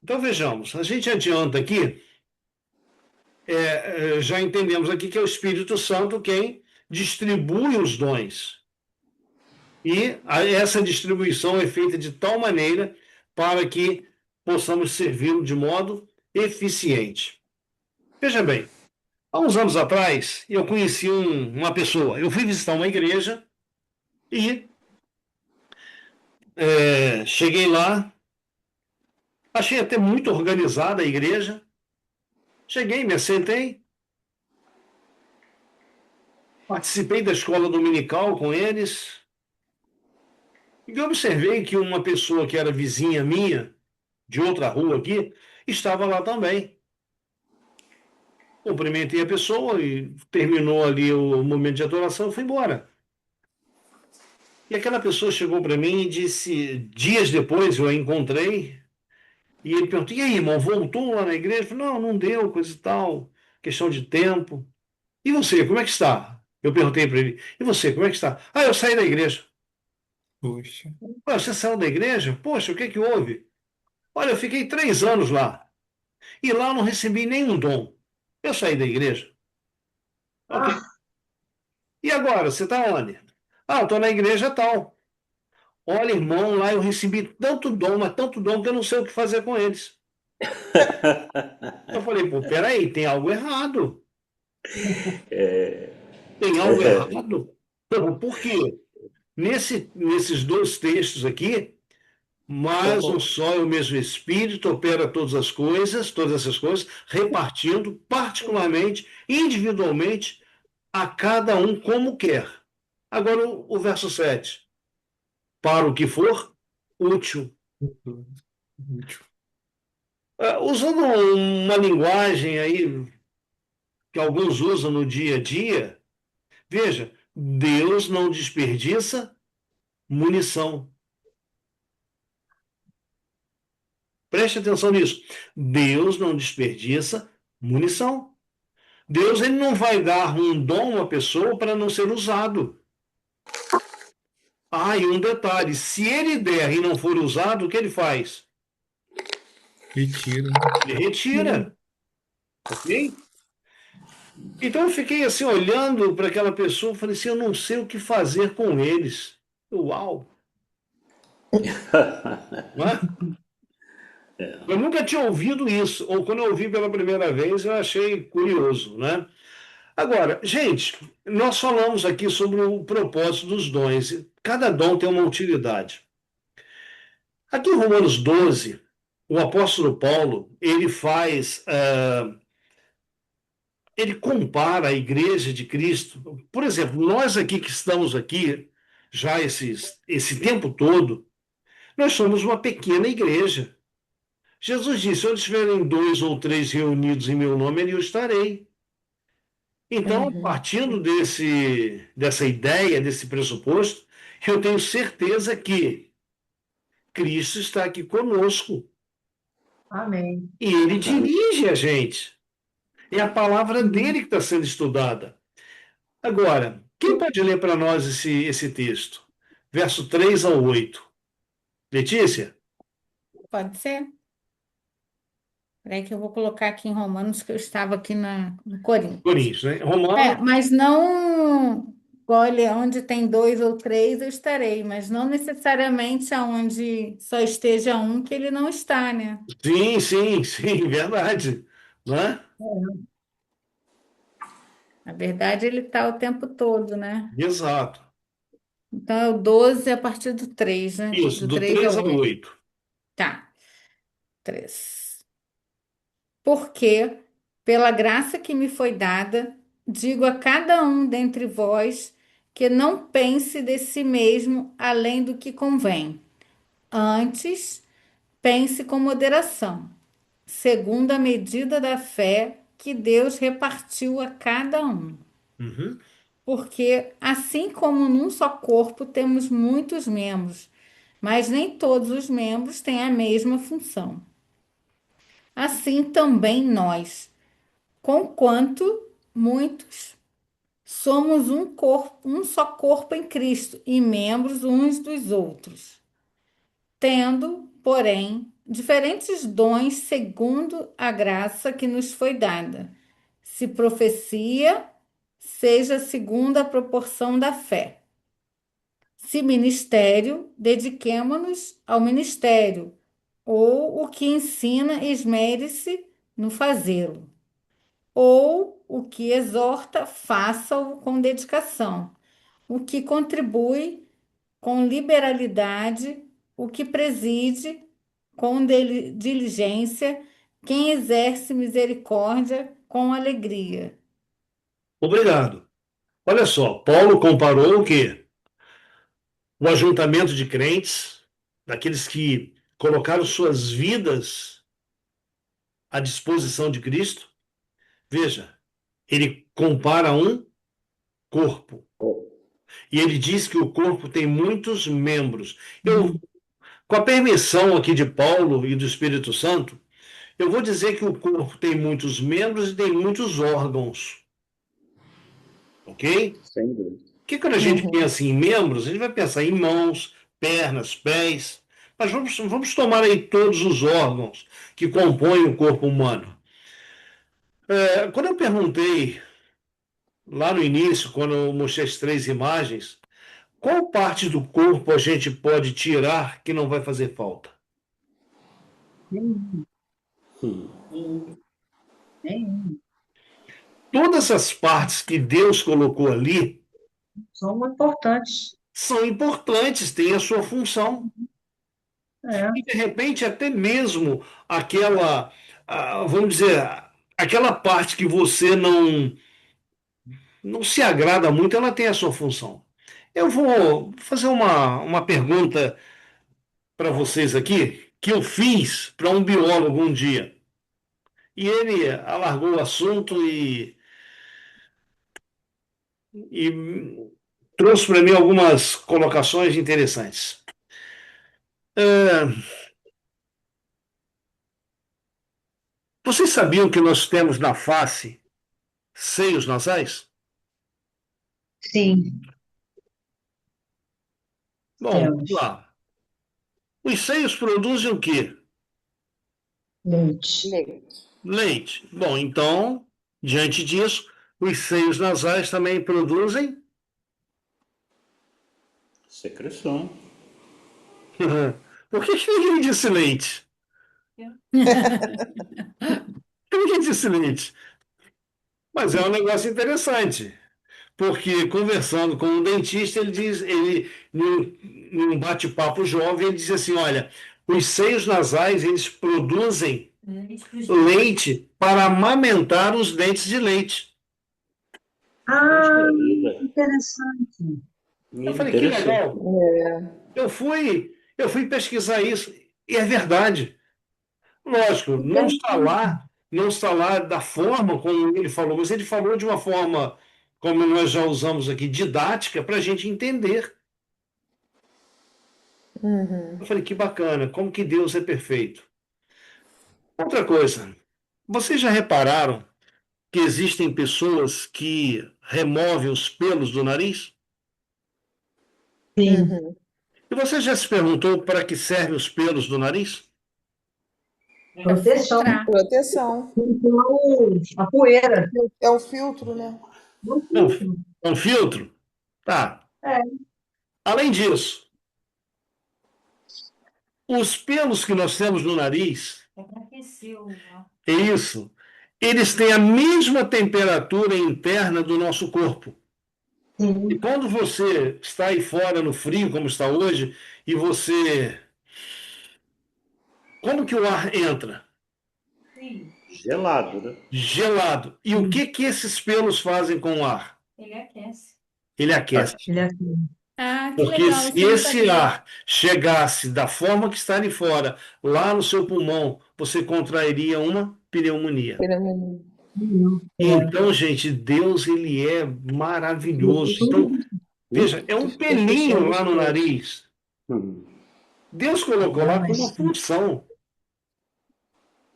Então, vejamos, a gente adianta aqui, já entendemos aqui que é o Espírito Santo quem distribui os dons. E essa distribuição é feita de tal maneira para que possamos servi-lo de modo eficiente. Veja bem, há uns anos atrás, eu conheci uma pessoa. Eu fui visitar uma igreja e cheguei lá, achei até muito organizada a igreja. Cheguei, me assentei, participei da escola dominical com eles e observei que uma pessoa que era vizinha minha, de outra rua aqui, estava lá também. Cumprimentei a pessoa e terminou ali o momento de adoração, fui embora. E aquela pessoa chegou para mim e disse, dias depois eu a encontrei, e ele perguntou: e aí, irmão, voltou lá na igreja? Eu falei: não, não deu, coisa e tal, questão de tempo. E você, como é que está? Eu perguntei para ele: e você, como é que está? Ah, eu saí da igreja. Puxa. Ué, você saiu da igreja? Poxa, o que é que houve? Olha, eu fiquei 3 anos lá, e lá eu não recebi nenhum dom. Eu saí da igreja. Ok. Ah, E agora, você está onde? Ah, eu estou na igreja tal. Olha, irmão, lá eu recebi tanto dom, mas tanto dom que eu não sei o que fazer com eles. Eu falei: pô, peraí, tem algo errado. Tem algo errado. Então, por quê? Nesses dois textos aqui, mas um só é o mesmo Espírito, opera todas essas coisas, repartindo particularmente, individualmente, a cada um como quer. Agora, o verso 7. Para o que for útil. Útil. Usando uma linguagem aí que alguns usam no dia a dia, veja, Deus não desperdiça munição. Preste atenção nisso. Deus não desperdiça munição. Deus ele não vai dar um dom a uma pessoa para não ser usado. Ah, e um detalhe: se ele der e não for usado, o que ele faz? Retira. Ele retira. Ok? Então eu fiquei assim olhando para aquela pessoa, falei assim: eu não sei o que fazer com eles. Uau! Não é? Eu nunca tinha ouvido isso, ou quando eu ouvi pela primeira vez, eu achei curioso, né? Agora, gente, nós falamos aqui sobre o propósito dos dons. Cada dom tem uma utilidade. Aqui em Romanos 12, o apóstolo Paulo, ele compara a igreja de Cristo. Por exemplo, nós aqui que estamos aqui, já esse tempo todo, nós somos uma pequena igreja. Jesus disse: onde estiverem dois ou três reunidos em meu nome, ali eu estarei. Então, Uhum. partindo dessa ideia, desse pressuposto, eu tenho certeza que Cristo está aqui conosco amém. e ele dirige a gente. É a palavra dele que está sendo estudada. Agora, quem pode ler para nós esse texto? Verso 3 ao 8. Letícia? Pode ser? Peraí que eu vou colocar aqui em Romanos, que eu estava aqui no Coríntios. Coríntios, né? Romano, Mas não, olha, onde tem dois ou três eu estarei, mas não necessariamente aonde só esteja um que ele não está, né? sim, sim, sim, verdade. Não é? Na verdade, ele está o tempo todo, né? Exato. Então é o 12 a partir do 3, né? Isso, Do do 3 3 ao ao 8. 8. Tá, 3. Porque, pela graça que me foi dada, digo a cada um dentre vós que não pense de si mesmo além do que convém. Antes, pense com moderação, segundo a medida da fé que Deus repartiu a cada um. Uhum. Porque, assim como num só corpo temos muitos membros, mas nem todos os membros têm a mesma função. Assim também nós, conquanto muitos, somos um corpo, um só corpo em Cristo e membros uns dos outros, tendo, porém, diferentes dons segundo a graça que nos foi dada. Se profecia, seja segundo a proporção da fé. Se ministério, dediquemo-nos ao ministério, ou o que ensina, esmere-se no fazê-lo, ou o que exorta, faça-o com dedicação, o que contribui com liberalidade, o que preside com diligência, quem exerce misericórdia com alegria. Obrigado. Olha só, Paulo comparou o quê? O ajuntamento de crentes, daqueles que colocaram suas vidas à disposição de Cristo. Veja, ele compara um corpo. E ele diz que o corpo tem muitos membros. Com a permissão aqui de Paulo e do Espírito Santo, eu vou dizer que o corpo tem muitos membros e tem muitos órgãos. Ok? Sem dúvida. Porque quando a gente pensa em membros, a gente vai pensar em mãos, pernas, pés. Mas vamos tomar aí todos os órgãos que compõem o corpo humano. Quando eu perguntei lá no início, quando eu mostrei as 3 imagens, qual parte do corpo a gente pode tirar que não vai fazer falta? Hum. Todas as partes que Deus colocou ali São importantes. são importantes, têm a sua função. É. E, de repente, até mesmo aquela, vamos dizer, aquela parte que você não se agrada muito, ela tem a sua função. Eu vou fazer uma pergunta para vocês aqui, que eu fiz para um biólogo um dia. E ele alargou o assunto e trouxe para mim algumas colocações interessantes. Vocês sabiam que nós temos na face seios nasais? Sim, Bom, vamos temos. lá. Os seios produzem o quê? Leite. Leite. Leite. Bom, então, diante disso, os seios nasais também produzem. Secreção. Por que ninguém disse leite? Por que ninguém disse leite? Mas é um negócio interessante, porque conversando com um dentista, ele diz, num bate-papo jovem, ele diz assim: olha, os seios nasais eles produzem leite para amamentar os dentes de leite. Ah, Poxa vida. interessante. Eu falei, que Interessante. legal. É. Eu fui pesquisar isso, e é verdade. Lógico, não está lá da forma como ele falou, mas ele falou de uma forma, como nós já usamos aqui, didática, para a gente entender. Eu falei, que bacana, como que Deus é perfeito. Outra coisa, vocês já repararam que existem pessoas que removem os pelos do nariz? Sim. Uhum. E você já se perguntou para que servem os pelos do nariz? Proteção. Filtrar. Proteção. Então, a poeira. É o filtro, né? É um filtro? Tá. É. Além disso, os pelos que nós temos no nariz, é isso, eles têm a mesma temperatura interna do nosso corpo. E Sim. quando você está aí fora no frio, como está hoje, e você. Como que o ar entra? Gelado, né? Gelado. E o que esses pelos fazem com o ar? Ele aquece. Ele aquece. Ele é assim. Ah, que Porque legal, se isso eu não esse sabia. ar chegasse da forma que está ali fora, lá no seu pulmão, você contrairia uma pneumonia. Pneumonia. Então, gente, Deus, ele é maravilhoso. Então, veja, é um Eu estou só pelinho lá no observando. nariz. Hum, Deus colocou lá com uma função,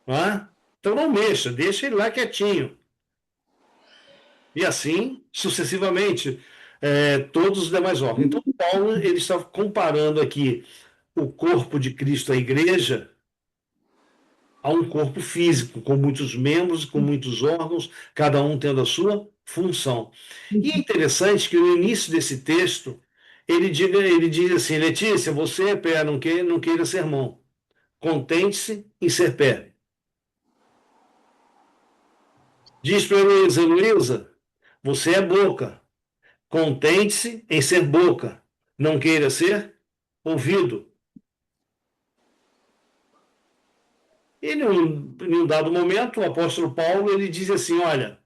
não é? Então não mexa, deixa ele lá quietinho. E assim, sucessivamente, todos os demais órgãos. Então, Paulo, ele está comparando aqui o corpo de Cristo, a igreja, a um corpo físico, com muitos membros, com muitos órgãos, cada um tendo a sua função. E é interessante que no início desse texto, ele diz assim: Letícia, você é pé, não queira ser mão. Contente-se em ser pé. Diz para Heloísa: Heloísa, você é boca. Contente-se em ser boca. Não queira ser ouvido. E em um dado momento, o apóstolo Paulo ele diz assim: olha,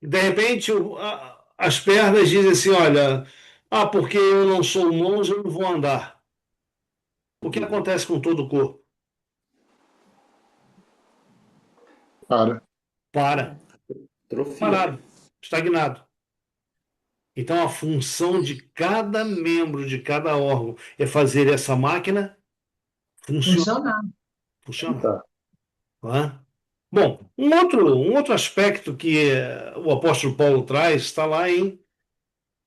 de repente as pernas dizem assim: olha, porque eu não sou monge, eu não vou andar. O que acontece com todo o corpo? Para. Para, atrofia. parado, estagnado. Então, a função de cada membro, de cada órgão, é fazer essa máquina funcionar. Funcionar. Tá. Não é? Bom, um outro aspecto que o apóstolo Paulo traz está lá em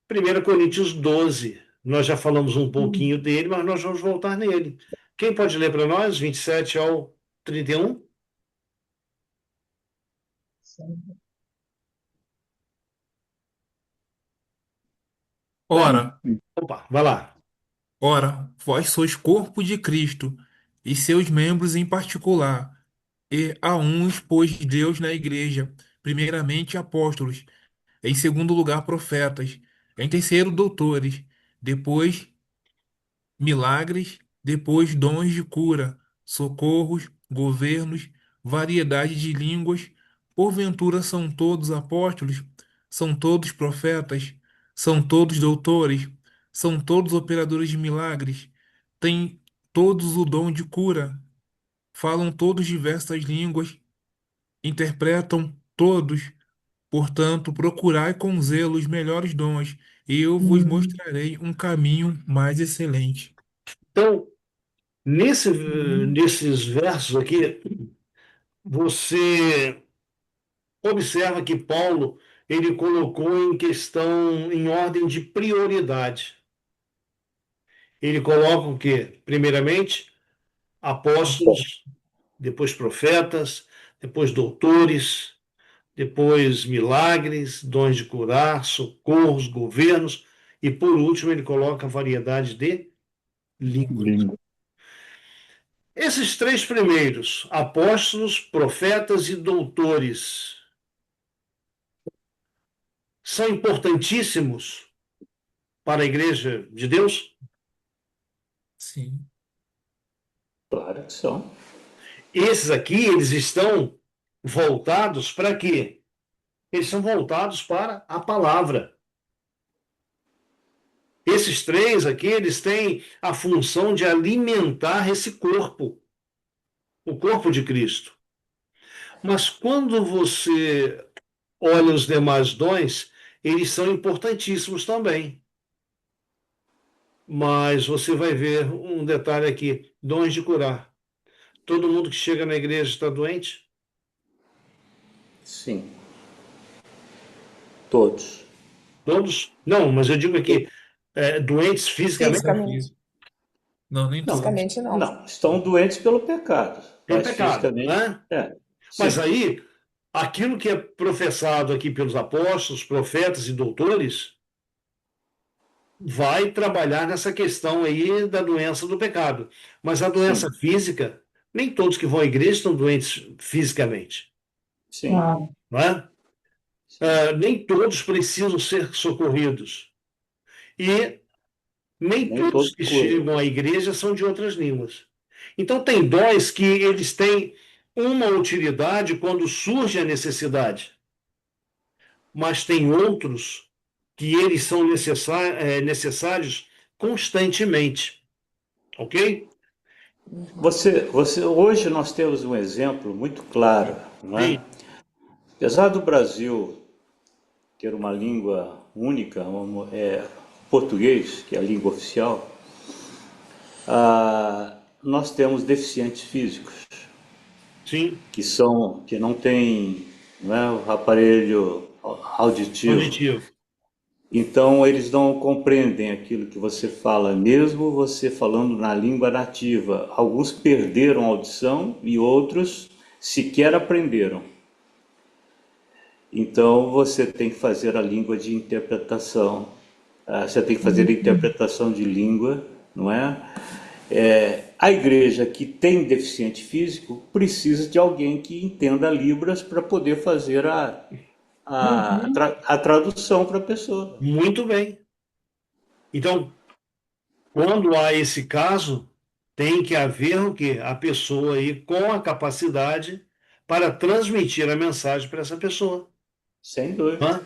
1 Coríntios 12. Nós já falamos um pouquinho dele, mas nós vamos voltar nele. Quem pode ler para nós, 27 ao 31? Ora, Opa, vai lá. ora, vós sois corpo de Cristo, e seus membros em particular, e a uns pôs Deus na igreja, primeiramente apóstolos, em segundo lugar profetas, em terceiro doutores, depois milagres, depois dons de cura, socorros, governos, variedade de línguas. Porventura são todos apóstolos, são todos profetas, são todos doutores, são todos operadores de milagres, têm todos o dom de cura, falam todos diversas línguas, interpretam todos. Portanto, procurai com zelo os melhores dons, e eu vos mostrarei um caminho mais excelente. Então, nesses versos aqui, você observa que Paulo ele colocou em questão, em ordem de prioridade. Ele coloca o quê? Primeiramente, apóstolos, depois profetas, depois doutores, depois milagres, dons de curar, socorros, governos, e por último ele coloca a variedade de línguas. Língua. Esses três primeiros, apóstolos, profetas e doutores, são importantíssimos para a igreja de Deus? Sim, Claro que são. Esses aqui, eles estão voltados para quê? Eles são voltados para a palavra. Esses três aqui, eles têm a função de alimentar esse corpo, o corpo de Cristo. Mas quando você olha os demais dons, eles são importantíssimos também. Mas você vai ver um detalhe aqui: dons de curar. Todo mundo que chega na igreja está doente? Sim, todos. Todos? Não, mas eu digo aqui, doentes fisicamente? não Fisicamente, fiz. Não, nem Não, todos. fisicamente não. não, estão doentes pelo pecado, Tem mas pecado, fisicamente, né? Mas sim, aí, aquilo que é professado aqui pelos apóstolos, profetas e doutores, vai trabalhar nessa questão aí da doença do pecado. Mas a doença sim, física, nem todos que vão à igreja estão doentes fisicamente, sim, não é? sim. Nem todos precisam ser socorridos. E nem Nem todos todos que curam. chegam à igreja são de outras línguas. Então, tem dons que eles têm uma utilidade quando surge a necessidade, mas tem outros que eles são necessários constantemente, ok? Hoje nós temos um exemplo muito claro, não é? Sim, Apesar do Brasil ter uma língua única, português, que é a língua oficial, nós temos deficientes físicos sim, que não têm, não é, o aparelho auditivo. auditivo. Então eles não compreendem aquilo que você fala, mesmo você falando na língua nativa. Alguns perderam a audição e outros sequer aprenderam. Então você tem que fazer a língua de interpretação. Você tem que fazer a interpretação de língua, não é? A igreja que tem deficiente físico precisa de alguém que entenda Libras para poder fazer a tradução para a pessoa. Muito bem. Então, quando há esse caso, tem que haver o quê? A pessoa aí com a capacidade para transmitir a mensagem para essa pessoa. Sem dúvida. Tá?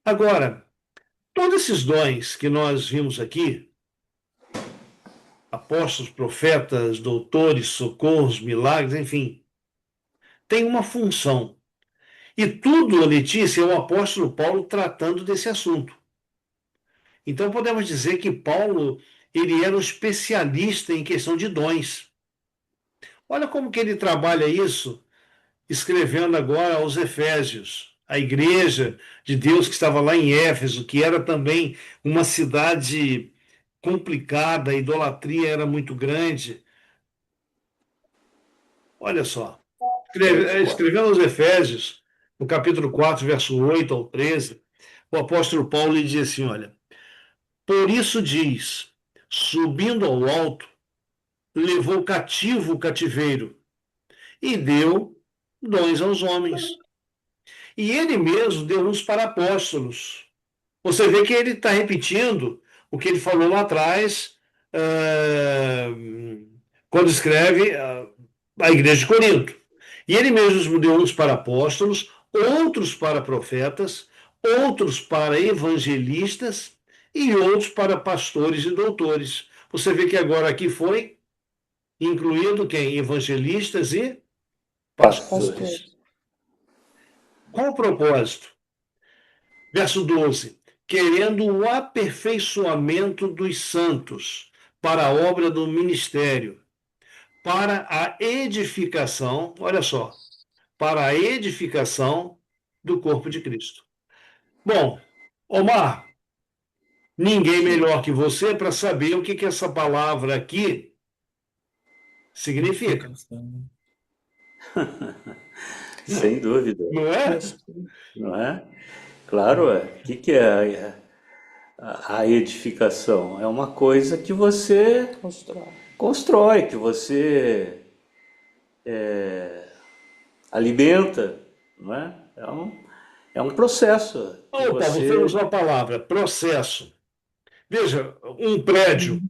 Agora, todos esses dons que nós vimos aqui, apóstolos, profetas, doutores, socorros, milagres, enfim, tem uma função. E tudo, Letícia, é o apóstolo Paulo tratando desse assunto. Então podemos dizer que Paulo, ele era um especialista em questão de dons. Olha como que ele trabalha isso, escrevendo agora aos Efésios, a igreja de Deus que estava lá em Éfeso, que era também uma cidade complicada, a idolatria era muito grande. Olha só, escrevendo aos Efésios, no capítulo 4, verso 8 ao 13, o apóstolo Paulo lhe diz assim, olha, por isso diz, subindo ao alto, levou cativo o cativeiro e deu dons aos homens. E ele mesmo deu uns para apóstolos. Você vê que ele está repetindo o que ele falou lá atrás, quando escreve a igreja de Corinto. E ele mesmo deu uns para apóstolos, outros para profetas, outros para evangelistas e outros para pastores e doutores. Você vê que agora aqui foi incluído quem? Evangelistas e pastores. Pastores. Qual o propósito? Verso 12. Querendo o aperfeiçoamento dos santos para a obra do ministério, para a edificação, olha só, para a edificação do corpo de Cristo. Bom, Omar, ninguém Sim. melhor que você para saber o que essa palavra aqui significa, Edificação. Sem dúvida, não é? não é? Claro, o que é a edificação? É uma coisa que você Constrói. constrói, que você alimenta, não é? É um processo que Opa, você você. usou a palavra processo. Veja, um prédio,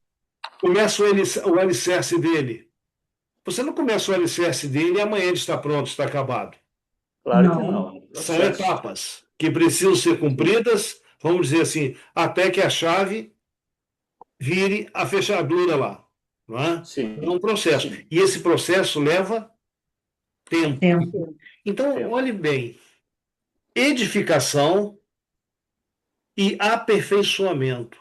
começa o alicerce dele. Você não começa o alicerce dele e amanhã ele está pronto, está acabado. Claro que Não. não, é um São processo. etapas que precisam ser cumpridas, vamos dizer assim, até que a chave vire a fechadura lá. Não é? É um Sim, processo. sim, E esse processo leva tempo. Tempo. Então, tempo. olhe bem: edificação e aperfeiçoamento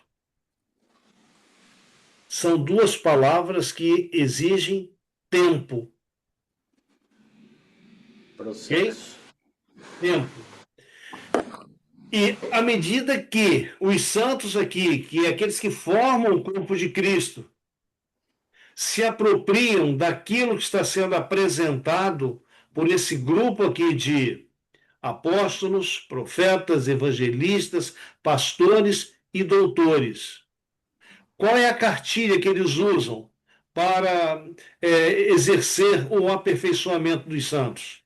são duas palavras que exigem tempo. Ok? Processo. Tempo. E à medida que os santos aqui, que é aqueles que formam o corpo de Cristo, se apropriam daquilo que está sendo apresentado por esse grupo aqui de apóstolos, profetas, evangelistas, pastores e doutores. Qual é a cartilha que eles usam para exercer o aperfeiçoamento dos santos?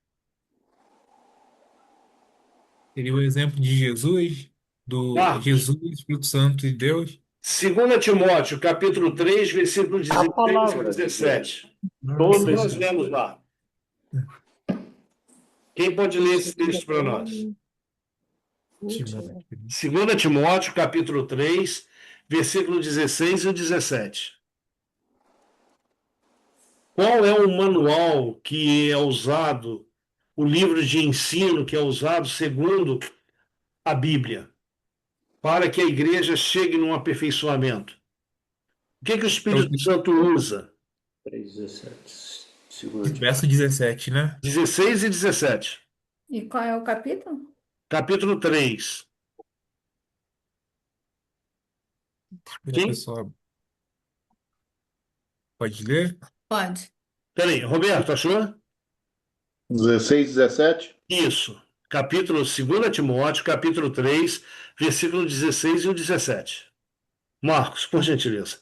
Seria o exemplo de Jesus, do Marcos, Jesus, Espírito Santo e Deus. 2 Timóteo, capítulo 3, versículo A 16 a palavra de Deus. 17. O que Toda nós lemos lá? Quem pode ler esse texto para nós? Timóteo. 2 Timóteo, capítulo 3, versículo 16 e 17. Qual é o manual que é usado, o livro de ensino que é usado segundo a Bíblia, para que a igreja chegue num aperfeiçoamento? O que que o É o Espírito Santo usa? 3:17. Segura de verso 17, né? 16 e 17. E qual é o capítulo? Capítulo 3. Espera, Quem? pessoal, pode ler? Pode. Peraí, Roberto, achou? 16, 17. Isso. Capítulo 2 Timóteo, capítulo 3, versículo 16 e o 17. Marcos, por gentileza.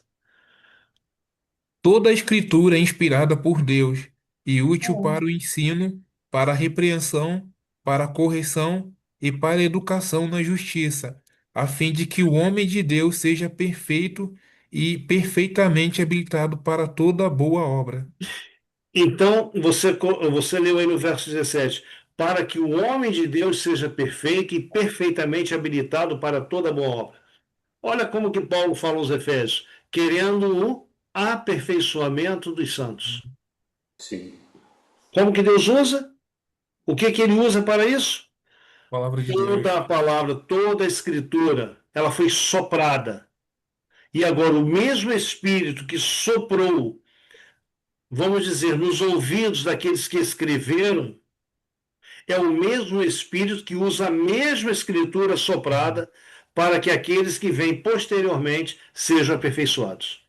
Toda a escritura é inspirada por Deus e útil para o ensino, para a repreensão, para a correção e para a educação na justiça, a fim de que o homem de Deus seja perfeito e perfeitamente habilitado para toda boa obra. Então, você leu aí no verso 17: para que o homem de Deus seja perfeito e perfeitamente habilitado para toda boa obra. Olha como que Paulo fala aos Efésios, querendo o aperfeiçoamento dos santos. Sim. Como que Deus usa? O que que ele usa para isso? Palavra de Toda Deus. a palavra, toda a escritura, ela foi soprada. E agora o mesmo Espírito que soprou, vamos dizer, nos ouvidos daqueles que escreveram, é o mesmo Espírito que usa a mesma escritura soprada para que aqueles que vêm posteriormente sejam aperfeiçoados.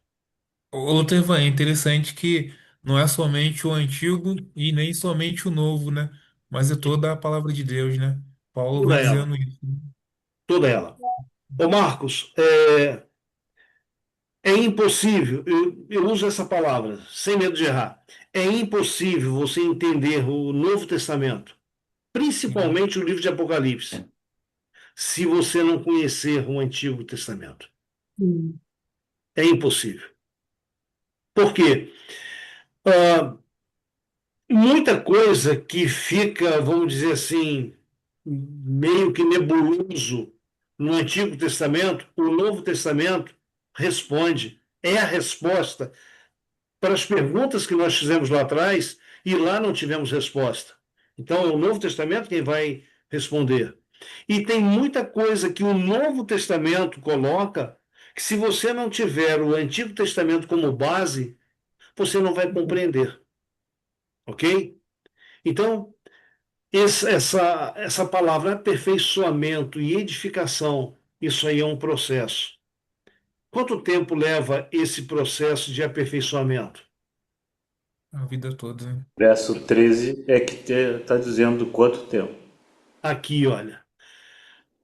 Ô, Lutervan, é interessante que não é somente o antigo e nem somente o novo, né? Mas é toda a palavra de Deus, né? Paulo Toda vem ela, dizendo isso. toda ela. Ô Marcos, é impossível, eu uso essa palavra sem medo de errar, é impossível você entender o Novo Testamento, Sim. principalmente o livro de Apocalipse, se você não conhecer o Antigo Testamento. É impossível. Por quê? Ah, muita coisa que fica, vamos dizer assim, meio que nebuloso no Antigo Testamento, o Novo Testamento responde, é a resposta para as perguntas que nós fizemos lá atrás e lá não tivemos resposta. Então, é o Novo Testamento quem vai responder. E tem muita coisa que o Novo Testamento coloca que, se você não tiver o Antigo Testamento como base, você não vai compreender. Ok? Então, essa palavra aperfeiçoamento e edificação, isso aí é um processo. Quanto tempo leva esse processo de aperfeiçoamento? A vida toda, né? Verso 13 é que está dizendo quanto tempo. Aqui,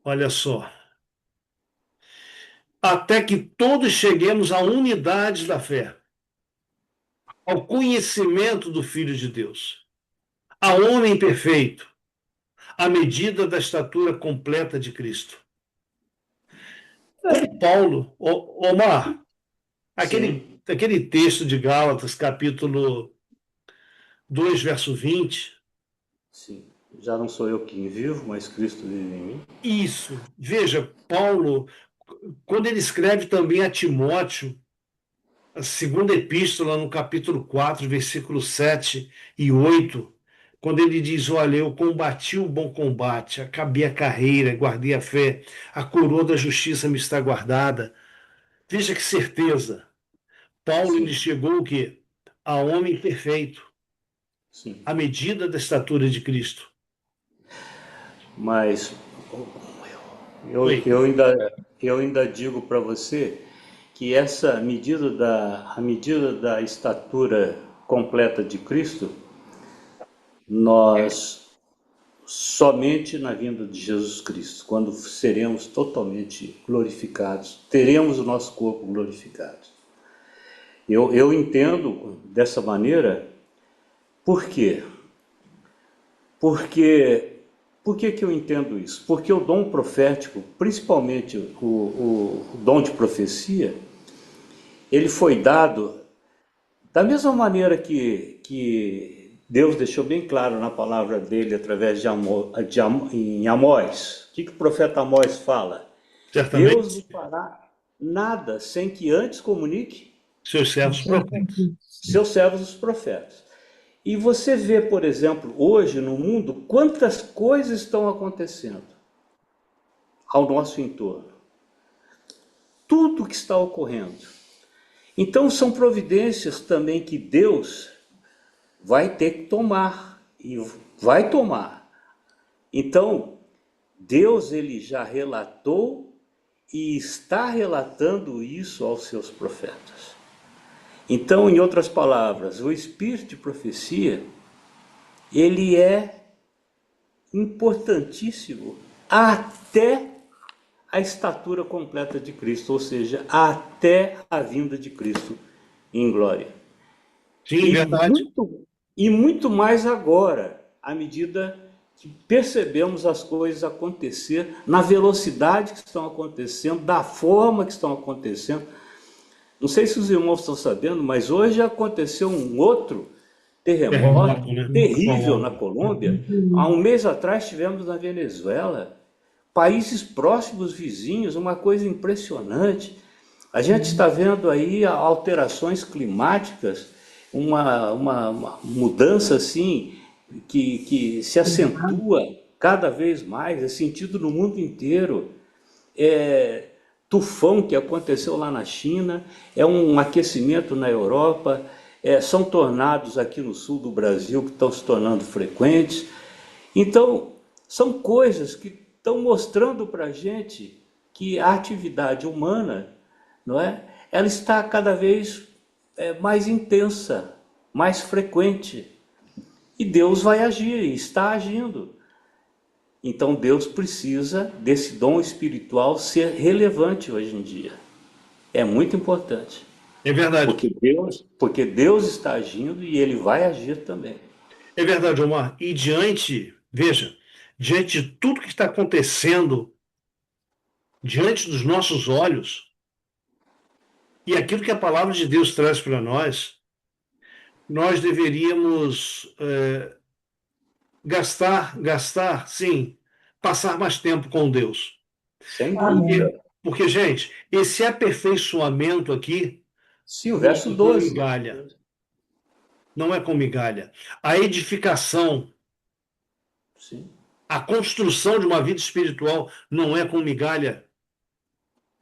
olha só. Até que todos cheguemos à unidade da fé, ao conhecimento do Filho de Deus, ao homem perfeito, à medida da estatura completa de Cristo. Como Paulo, Omar, Sim, aquele texto de Gálatas, capítulo 2, verso 20. sim. Já não sou eu quem vivo, mas Cristo vive em mim. Isso. Veja, Paulo, quando ele escreve também a Timóteo, a segunda epístola, no capítulo 4, versículos 7 e 8, quando ele diz: olha, eu combati o bom combate, acabei a carreira, guardei a fé, a coroa da justiça me está guardada. Veja que certeza. Paulo ele Sim, chegou o quê? A homem perfeito, sim. à medida da estatura de Cristo. Mas eu, Oi. eu ainda, eu ainda digo para você que essa a medida da estatura completa de Cristo, nós somente na vinda de Jesus Cristo, quando seremos totalmente glorificados, teremos o nosso corpo glorificado. Eu entendo dessa maneira, por quê? Porque, por que que eu entendo isso? Porque o dom profético, principalmente o dom de profecia, ele foi dado da mesma maneira que Deus deixou bem claro na palavra dele através em Amós. O que o profeta Amós fala? Deus não Certamente, fará nada sem que antes comunique. seus servos profetas. seus servos, os profetas. E você vê, por exemplo, hoje no mundo, quantas coisas estão acontecendo ao nosso entorno. Tudo que está ocorrendo. Então são providências também que Deus vai ter que tomar, e vai tomar. Então, Deus ele já relatou e está relatando isso aos seus profetas. Então, em outras palavras, o espírito de profecia, ele é importantíssimo até a estatura completa de Cristo, ou seja, até a vinda de Cristo em glória. Sim, verdade. E muito mais agora, à medida que percebemos as coisas acontecer, na velocidade que estão acontecendo, da forma que estão acontecendo. Não sei se os irmãos estão sabendo, mas hoje aconteceu um outro terremoto terrível na Colômbia. Há um mês atrás tivemos na Venezuela, países próximos, vizinhos, uma coisa impressionante. A gente está vendo aí alterações climáticas, uma mudança assim que se acentua cada vez mais, é sentido no mundo inteiro. Tufão que aconteceu lá na China, é um aquecimento na Europa, são tornados aqui no sul do Brasil que estão se tornando frequentes. Então, são coisas que estão mostrando para a gente que a atividade humana, não é? Ela está cada vez mais intensa, mais frequente. E Deus vai agir, e está agindo. Então Deus precisa desse dom espiritual ser relevante hoje em dia. É muito importante. É verdade. Porque Deus está agindo e Ele vai agir também. É verdade, Omar. E diante de tudo que está acontecendo diante dos nossos olhos, e aquilo que a palavra de Deus traz para nós deveríamos sim, passar mais tempo com Deus. Sem dúvida. Porque, gente, esse aperfeiçoamento aqui, sim, o verso 12. Não é com migalha. A edificação, sim, a construção de uma vida espiritual não é com migalha.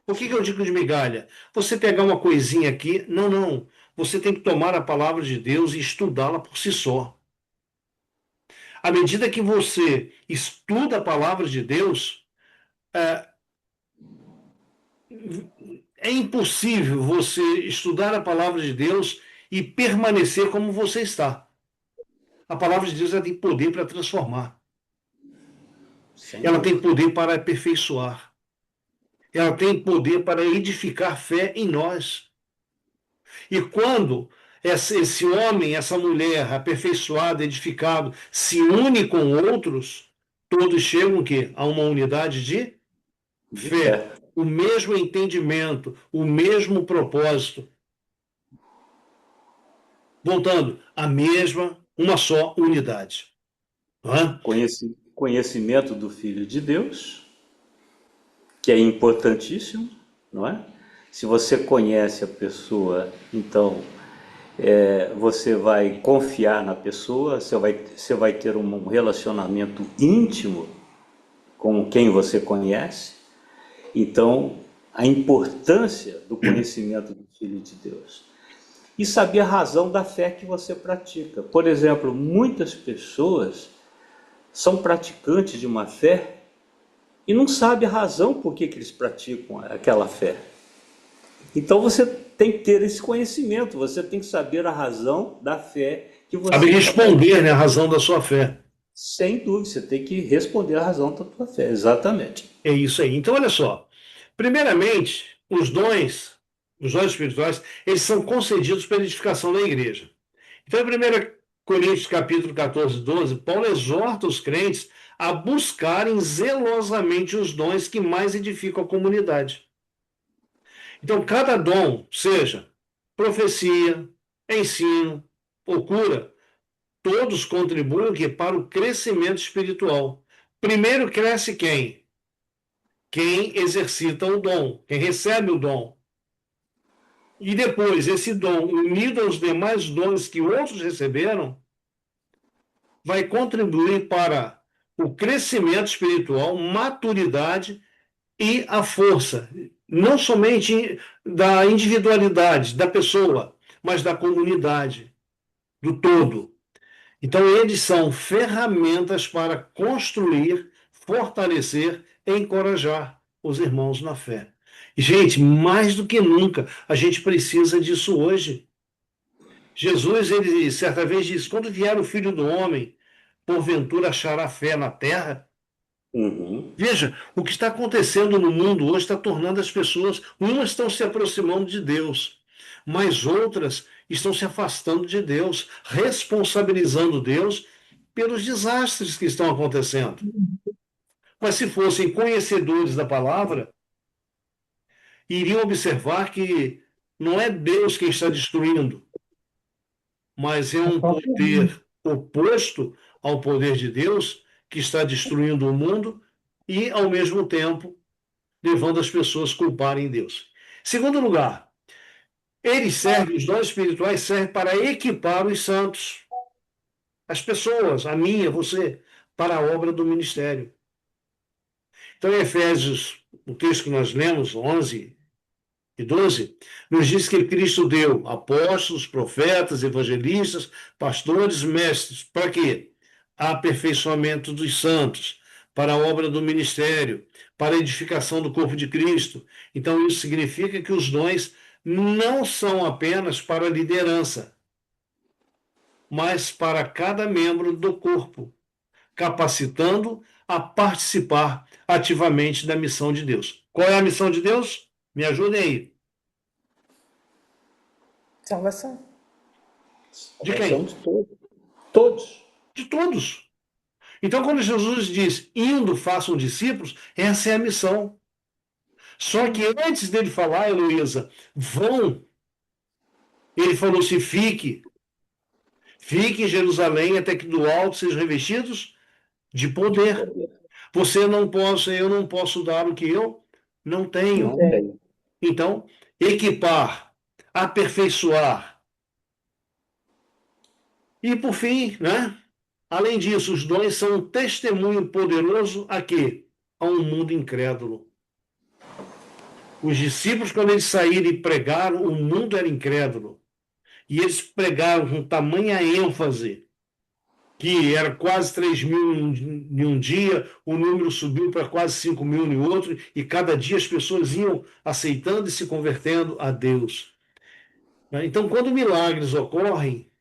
Por que eu digo de migalha? Você pegar uma coisinha aqui, não. Você tem que tomar a palavra de Deus e estudá-la por si só. À medida que você estuda a palavra de Deus, é impossível você estudar a palavra de Deus e permanecer como você está. A palavra de Deus ela tem poder para transformar. Ela tem poder para aperfeiçoar. Ela tem poder para edificar fé em nós. E quando esse homem, essa mulher aperfeiçoada, edificado, se une com outros, todos chegam o quê? A uma unidade de fé. O mesmo entendimento, o mesmo propósito. Voltando, uma só unidade. Conhecimento do Filho de Deus, que é importantíssimo, não é? Se você conhece a pessoa, então você vai confiar na pessoa, você vai ter um relacionamento íntimo com quem você conhece. Então, a importância do conhecimento do Filho de Deus. E saber a razão da fé que você pratica. Por exemplo, muitas pessoas são praticantes de uma fé e não sabem a razão por que eles praticam aquela fé. Então você tem que ter esse conhecimento, você tem que saber a razão da fé que você... Saber responder, né, a razão da sua fé. Sem dúvida, você tem que responder a razão da tua fé, exatamente. É isso aí. Então, olha só. Primeiramente, os dons espirituais, eles são concedidos pela edificação da igreja. Então, em 1 Coríntios capítulo 14, 12, Paulo exorta os crentes a buscarem zelosamente os dons que mais edificam a comunidade. Então, cada dom, seja profecia, ensino ou cura, todos contribuem para o crescimento espiritual. Primeiro cresce quem? Quem exercita o dom, quem recebe o dom. E depois, esse dom, unido aos demais dons que outros receberam, vai contribuir para o crescimento espiritual, maturidade e a força, não somente da individualidade da pessoa, mas da comunidade, do todo. Então, eles são ferramentas para construir, fortalecer e encorajar os irmãos na fé. Gente, mais do que nunca, a gente precisa disso hoje. Jesus, ele certa vez disse: quando vier o Filho do Homem, porventura achará fé na terra? Uhum. Veja, o que está acontecendo no mundo hoje está tornando as pessoas, umas estão se aproximando de Deus, mas outras estão se afastando de Deus, responsabilizando Deus pelos desastres que estão acontecendo. Mas se fossem conhecedores da palavra, iriam observar que não é Deus quem está destruindo, mas é um poder oposto ao poder de Deus que está destruindo o mundo e, ao mesmo tempo, levando as pessoas a culparem Deus. Segundo lugar, eles servem, os dons espirituais servem para equipar os santos, as pessoas, a minha, você, para a obra do ministério. Então, em Efésios, o texto que nós lemos, 11 e 12, nos diz que Cristo deu apóstolos, profetas, evangelistas, pastores, mestres. Para quê? Aperfeiçoamento dos santos, para a obra do ministério, para a edificação do corpo de Cristo. Então, isso significa que os dons não são apenas para a liderança, mas para cada membro do corpo, capacitando a participar ativamente da missão de Deus. Qual é a missão de Deus? Me ajudem aí. Salvação. De Salvação quem? de todos. Todos. De todos. Então, quando Jesus diz, indo, façam discípulos, essa é a missão. Só que antes dele falar, Heloísa, vão, ele falou assim, fique em Jerusalém até que do alto sejam revestidos de poder. Você não pode, eu não posso dar o que eu não tenho. Não tem. Então, equipar, aperfeiçoar. E, por fim, né? Além disso, os dons são um testemunho poderoso a quê? A um mundo incrédulo. Os discípulos, quando eles saíram e pregaram, o mundo era incrédulo. E eles pregaram com tamanha ênfase que era quase 3 mil em um dia, o número subiu para quase 5 mil em outro, e cada dia as pessoas iam aceitando e se convertendo a Deus. Então, quando milagres ocorrem,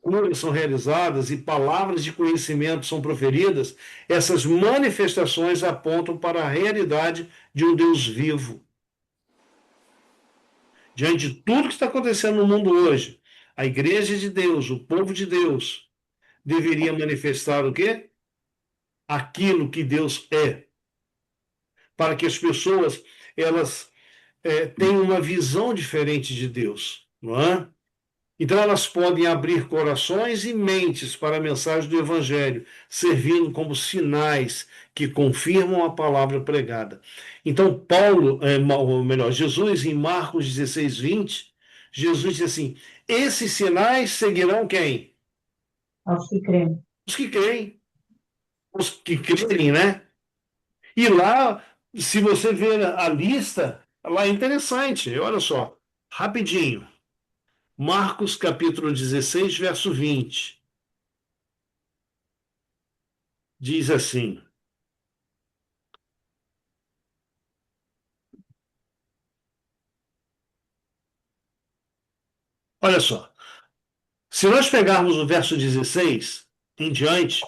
curas são realizadas e palavras de conhecimento são proferidas, essas manifestações apontam para a realidade de um Deus vivo. Diante de tudo que está acontecendo no mundo hoje, a igreja de Deus, o povo de Deus, deveria manifestar o quê? Aquilo que Deus é. Para que as pessoas elas tenham uma visão diferente de Deus, não é? Então elas podem abrir corações e mentes para a mensagem do Evangelho, servindo como sinais que confirmam a palavra pregada. Então Paulo, ou melhor, Jesus em Marcos 16, 20, Jesus diz assim, esses sinais seguirão quem? Aos que creem. Os que creem. Os que crerem, né? E lá, se você ver a lista, lá é interessante, olha só, rapidinho. Marcos capítulo 16, verso 20. Diz assim: olha só, se nós pegarmos o verso 16 em diante,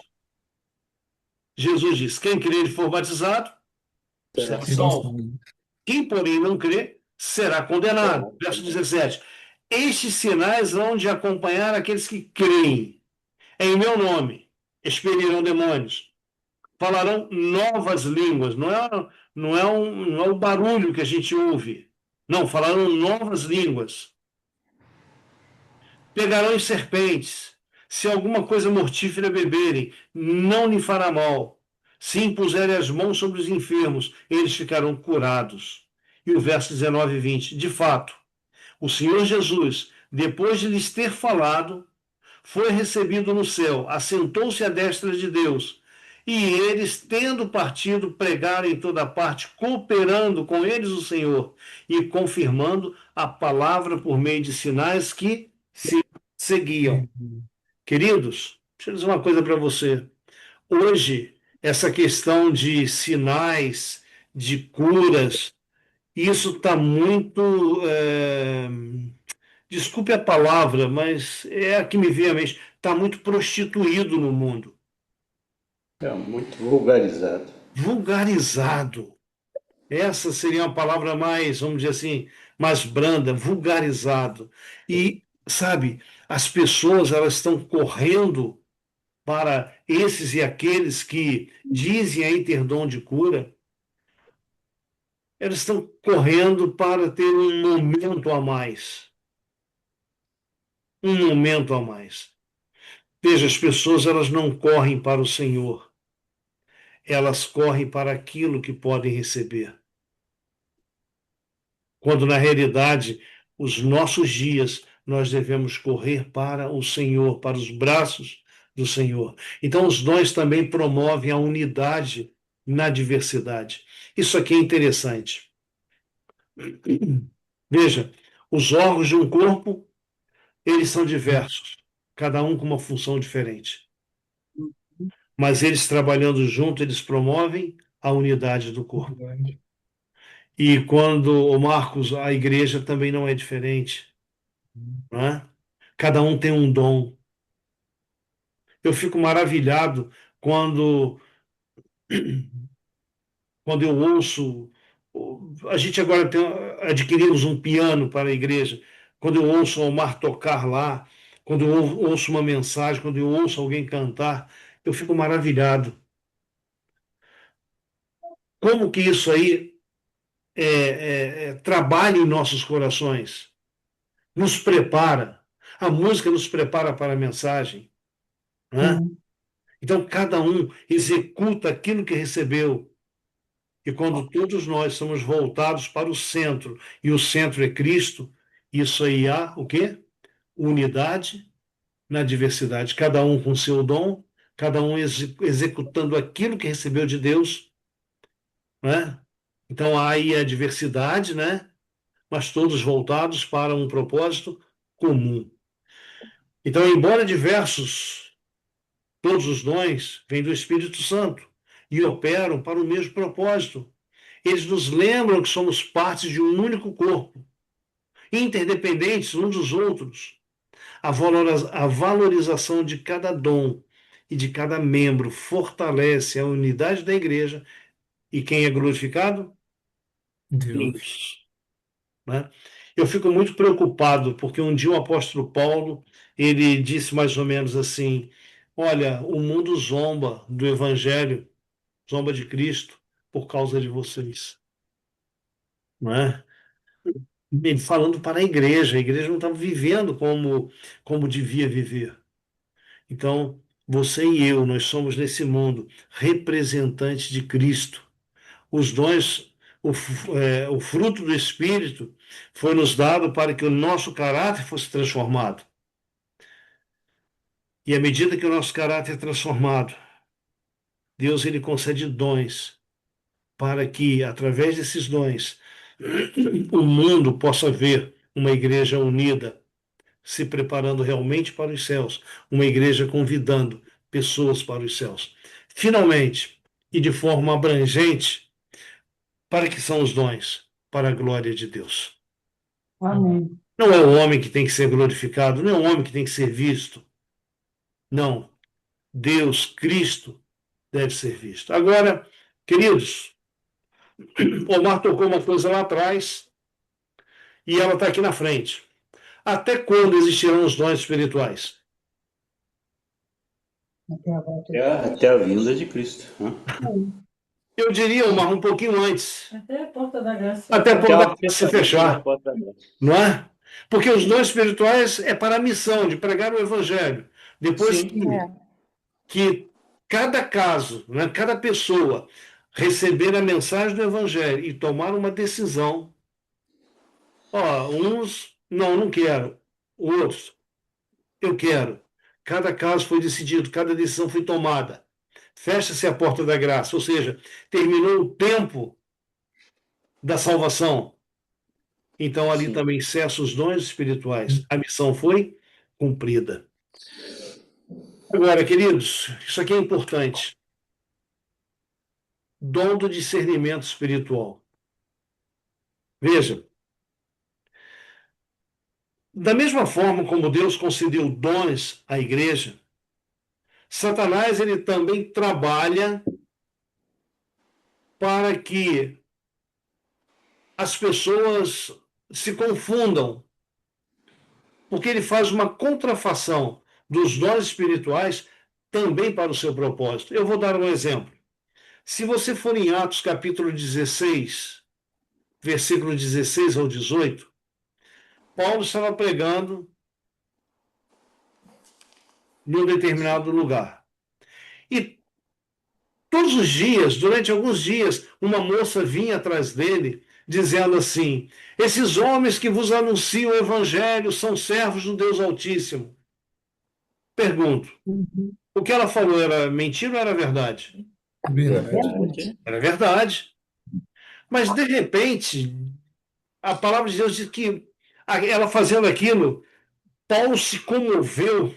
Jesus diz: quem crer e for batizado será salvo. Quem, porém, não crer será condenado. Verso 17: estes sinais hão de acompanhar aqueles que creem. Em meu nome expelirão demônios, falarão novas línguas. Não é o barulho que a gente ouve. Não, falarão novas línguas. Pegarão em serpentes. Se alguma coisa mortífera beberem, não lhe fará mal. Se impuserem as mãos sobre os enfermos, eles ficarão curados. E o verso 19 e 20. De fato, o Senhor Jesus, depois de lhes ter falado, foi recebido no céu, assentou-se à destra de Deus. E eles, tendo partido, pregaram em toda parte, cooperando com eles o Senhor e confirmando a palavra por meio de sinais que se seguiam. Queridos, deixa eu dizer uma coisa para você. Hoje, essa questão de sinais, de curas, isso está muito. Desculpe a palavra, mas é a que me vem à mente. Está muito prostituído no mundo. É muito vulgarizado. Vulgarizado. Essa seria uma palavra mais, vamos dizer assim, mais branda, vulgarizado. E, sabe, as pessoas elas estão correndo para esses e aqueles que dizem aí ter dom de cura, elas estão correndo para ter um momento a mais. Um momento a mais. Veja, as pessoas elas não correm para o Senhor, elas correm para aquilo que podem receber. Quando na realidade, os nossos dias, nós devemos correr para o Senhor, para os braços do Senhor. Então, os dons também promovem a unidade na diversidade. Isso aqui é interessante. Veja, os órgãos de um corpo, eles são diversos, cada um com uma função diferente. Mas eles trabalhando junto, eles promovem a unidade do corpo. E quando o Marcos, a igreja também não é diferente, não é? Cada um tem um dom. Eu fico maravilhado quando quando eu ouço. A gente agora adquirimos um piano para a igreja. Quando eu ouço o Omar tocar lá, quando eu ouço uma mensagem, quando eu ouço alguém cantar, eu fico maravilhado. Como que isso aí trabalha em nossos corações, nos prepara. A música nos prepara para a mensagem, né? Então, cada um executa aquilo que recebeu. E quando todos nós somos voltados para o centro, e o centro é Cristo, isso aí há o quê? Unidade na diversidade. Cada um com seu dom, cada um executando aquilo que recebeu de Deus, né? Então há aí a diversidade, né? Mas todos voltados para um propósito comum. Então, embora diversos, todos os dons vêm do Espírito Santo e operam para o mesmo propósito. Eles nos lembram que somos partes de um único corpo, interdependentes uns dos outros. A valorização de cada dom e de cada membro fortalece a unidade da igreja. E quem é glorificado? Deus. Deus, né? Eu fico muito preocupado, porque um dia o apóstolo Paulo, ele disse mais ou menos assim: olha, o mundo zomba do evangelho, zomba de Cristo por causa de vocês, não é? Ele falando para a igreja não estava vivendo como devia viver. Então, você e eu, nós somos nesse mundo representantes de Cristo. Os dons, o fruto do Espírito foi nos dado para que o nosso caráter fosse transformado. E à medida que o nosso caráter é transformado, Deus ele concede dons para que, através desses dons, o mundo possa ver uma igreja unida, se preparando realmente para os céus, uma igreja convidando pessoas para os céus. Finalmente, e de forma abrangente, para que são os dons? Para a glória de Deus. Amém. Não é o homem que tem que ser glorificado, não é o homem que tem que ser visto. Não. Deus, Cristo, deve ser visto. Agora, queridos, Omar tocou uma coisa lá atrás e ela está aqui na frente. Até quando existirão os dons espirituais? Até a vinda de Cristo, né? Eu diria, Omar, um pouquinho antes. Até a porta da graça. Até a porta da graça se fechar. Porta da graça. Não é? Porque os dons espirituais é para a missão de pregar o evangelho. Depois Sim. que cada caso, né, cada pessoa receber a mensagem do evangelho e tomar uma decisão, uns Não, não quero. O outro, eu quero. Cada caso foi decidido, cada decisão foi tomada. Fecha-se a porta da graça, ou seja, terminou o tempo da salvação. Então ali Sim. também cessam os dons espirituais. A missão foi cumprida. Agora, queridos, isso aqui é importante. Dom do discernimento espiritual. Veja, da mesma forma como Deus concedeu dons à igreja, Satanás ele também trabalha para que as pessoas se confundam, porque ele faz uma contrafação dos dons espirituais também para o seu propósito. Eu vou dar um exemplo. Se você for em Atos capítulo 16, versículo 16 ao 18, Paulo estava pregando em um determinado lugar. E todos os dias, durante alguns dias, uma moça vinha atrás dele, dizendo assim: esses homens que vos anunciam o evangelho são servos do Deus Altíssimo. Pergunto, o que ela falou era mentira ou era verdade? Verdade. Era verdade. Mas, de repente, a palavra de Deus diz que ela fazendo aquilo, Paulo se comoveu,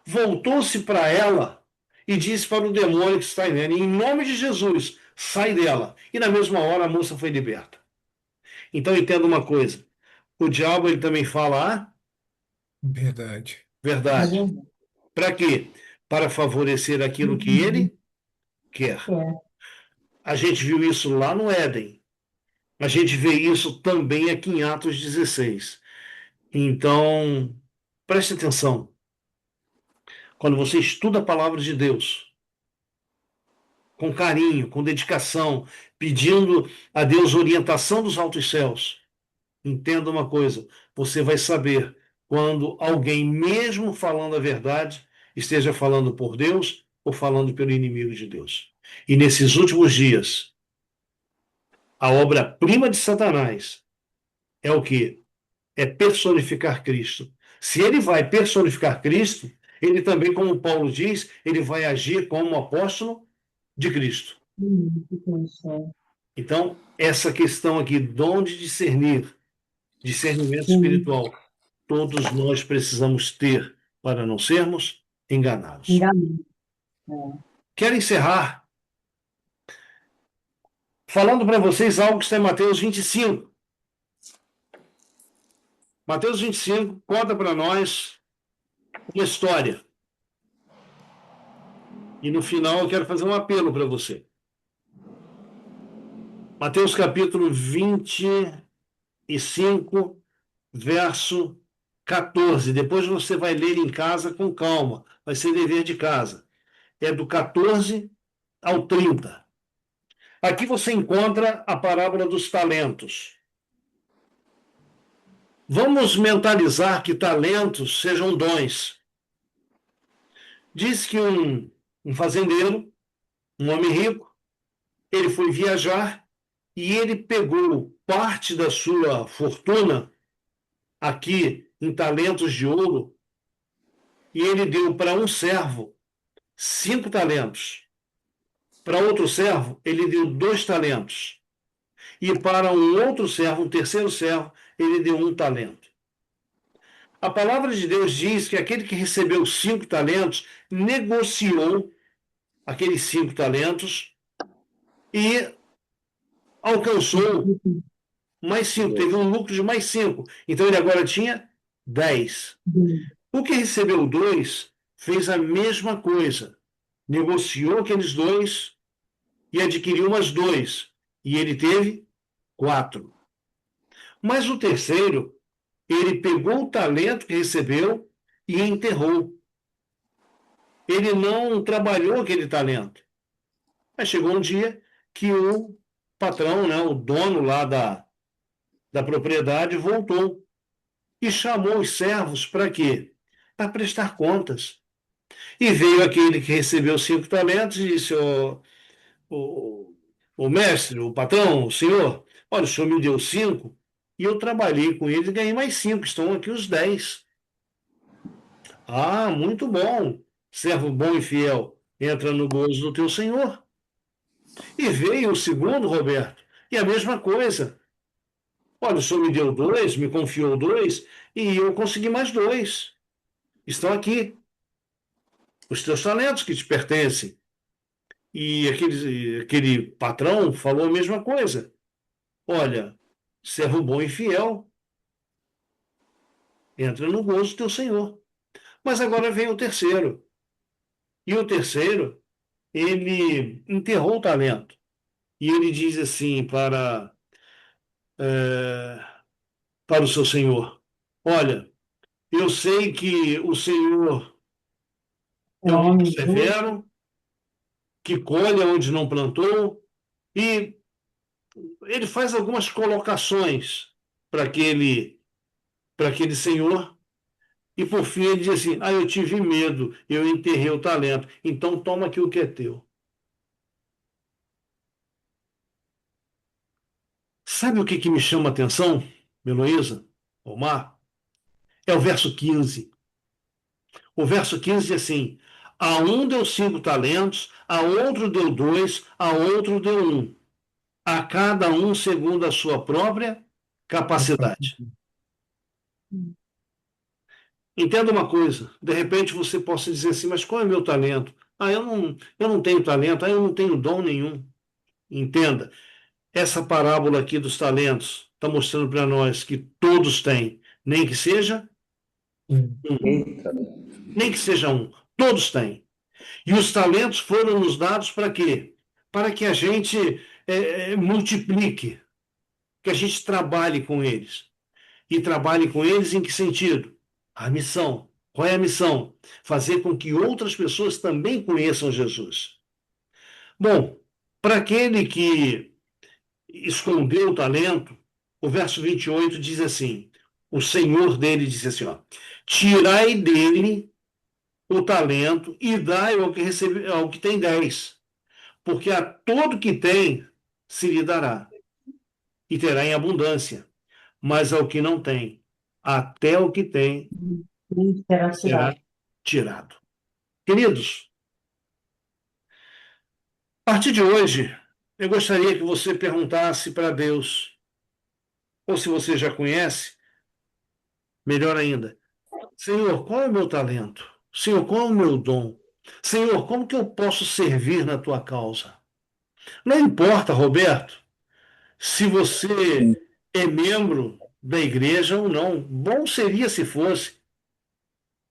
voltou-se para ela e disse para o demônio que está nela: em nome de Jesus, sai dela. E na mesma hora a moça foi liberta. Então entenda uma coisa: o diabo ele também fala a Verdade. verdade. Para quê? Para favorecer aquilo que ele quer. A gente viu isso lá no Éden. A gente vê isso também aqui em Atos 16. Então, preste atenção. Quando você estuda a palavra de Deus, com carinho, com dedicação, pedindo a Deus orientação dos altos céus, entenda uma coisa: você vai saber quando alguém, mesmo falando a verdade, esteja falando por Deus ou falando pelo inimigo de Deus. E nesses últimos dias, a obra-prima de Satanás é o quê? É personificar Cristo. Se ele vai personificar Cristo, ele também, como Paulo diz, ele vai agir como apóstolo de Cristo. Então, essa questão aqui, dom de discernir, discernimento espiritual, todos nós precisamos ter para não sermos enganados. Quero encerrar falando para vocês algo que está em Mateus 25. Mateus 25 conta para nós uma história. E no final eu quero fazer um apelo para você. Mateus capítulo 25, verso 14. Depois você vai ler em casa com calma. Vai ser dever de casa. É do 14 ao 30. Aqui você encontra a parábola dos talentos. Vamos mentalizar que talentos sejam dons. Diz que um fazendeiro, um homem rico, ele foi viajar e ele pegou parte da sua fortuna aqui em talentos de ouro e ele deu para um servo 5 talentos. Para outro servo, ele deu 2 talentos. E para um outro servo, um terceiro servo, ele deu 1 talento. A palavra de Deus diz que aquele que recebeu 5 talentos negociou aqueles 5 talentos e alcançou mais 5, teve um lucro de mais 5. Então ele agora tinha 10. O que recebeu 2 fez a mesma coisa. Negociou aqueles 2 e adquiriu mais 2. E ele teve 4. Mas o terceiro, ele pegou o talento que recebeu e enterrou. Ele não trabalhou aquele talento. Mas chegou um dia que o patrão, né, o dono lá da propriedade, voltou e chamou os servos para quê? Para prestar contas. E veio aquele que recebeu 5 talentos e disse: o mestre, o patrão, o senhor, olha, o senhor me deu 5, e eu trabalhei com eles e ganhei mais 5, estão aqui os 10. Ah, muito bom, servo bom e fiel, entra no gozo do teu senhor. E veio o segundo, Roberto, e a mesma coisa. Olha, o senhor me deu 2, me confiou 2, e eu consegui mais 2. Estão aqui, os teus talentos que te pertencem. E aquele patrão falou a mesma coisa. Olha, servo bom e fiel, entra no gozo do teu senhor. Mas agora vem o terceiro. E o terceiro, ele enterrou o talento. E ele diz assim eh, para o seu senhor: Olha, eu sei que o senhor é um Deus severo, que colhe onde não plantou, e ele faz algumas colocações para aquele senhor, e por fim ele diz assim: Ah, eu tive medo, eu enterrei o talento, então toma aqui o que é teu. Sabe o que me chama a atenção, Heloísa, Omar? É o verso 15. O verso 15 diz assim: A um deu 5 talentos, a outro deu 2, a outro deu 1. A cada um segundo a sua própria capacidade. Entenda uma coisa, de repente você possa dizer assim, mas qual é o meu talento? Ah, eu não tenho talento, eu não tenho dom nenhum. Entenda, essa parábola aqui dos talentos está mostrando para nós que todos têm, nem que seja um, Eita, nem que seja um, todos têm. E os talentos foram nos dados para quê? Para que a gente multiplique, que a gente trabalhe com eles. E trabalhe com eles em que sentido? A missão. Qual é a missão? Fazer com que outras pessoas também conheçam Jesus. Bom, para aquele que escondeu o talento, o verso 28 diz assim: o senhor dele disse assim: ó, tirai dele o talento e dai ao que tem 10, porque a todo que tem se lhe dará, e terá em abundância, mas ao que não tem, até o que tem Será será tirado. tirado. Queridos, a partir de hoje, eu gostaria que você perguntasse para Deus, ou se você já conhece, melhor ainda: Senhor, qual é o meu talento? Senhor, qual é o meu dom? Senhor, como que eu posso servir na tua causa? Não importa, Roberto, se você é membro da igreja ou não. Bom seria se fosse.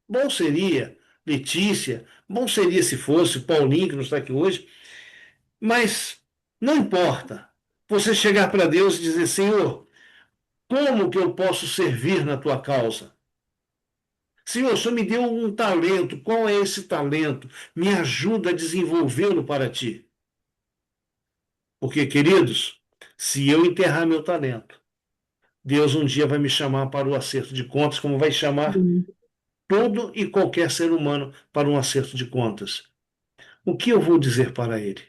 Bom seria, Letícia. Bom seria se fosse Paulinho, que não está aqui hoje. Mas não importa. Você chegar para Deus e dizer: Senhor, como que eu posso servir na tua causa? Senhor, o Senhor me deu um talento. Qual é esse talento? Me ajuda a desenvolvê-lo para ti. Porque, queridos, se eu enterrar meu talento, Deus um dia vai me chamar para o acerto de contas, como vai chamar todo e qualquer ser humano para um acerto de contas. O que eu vou dizer para ele?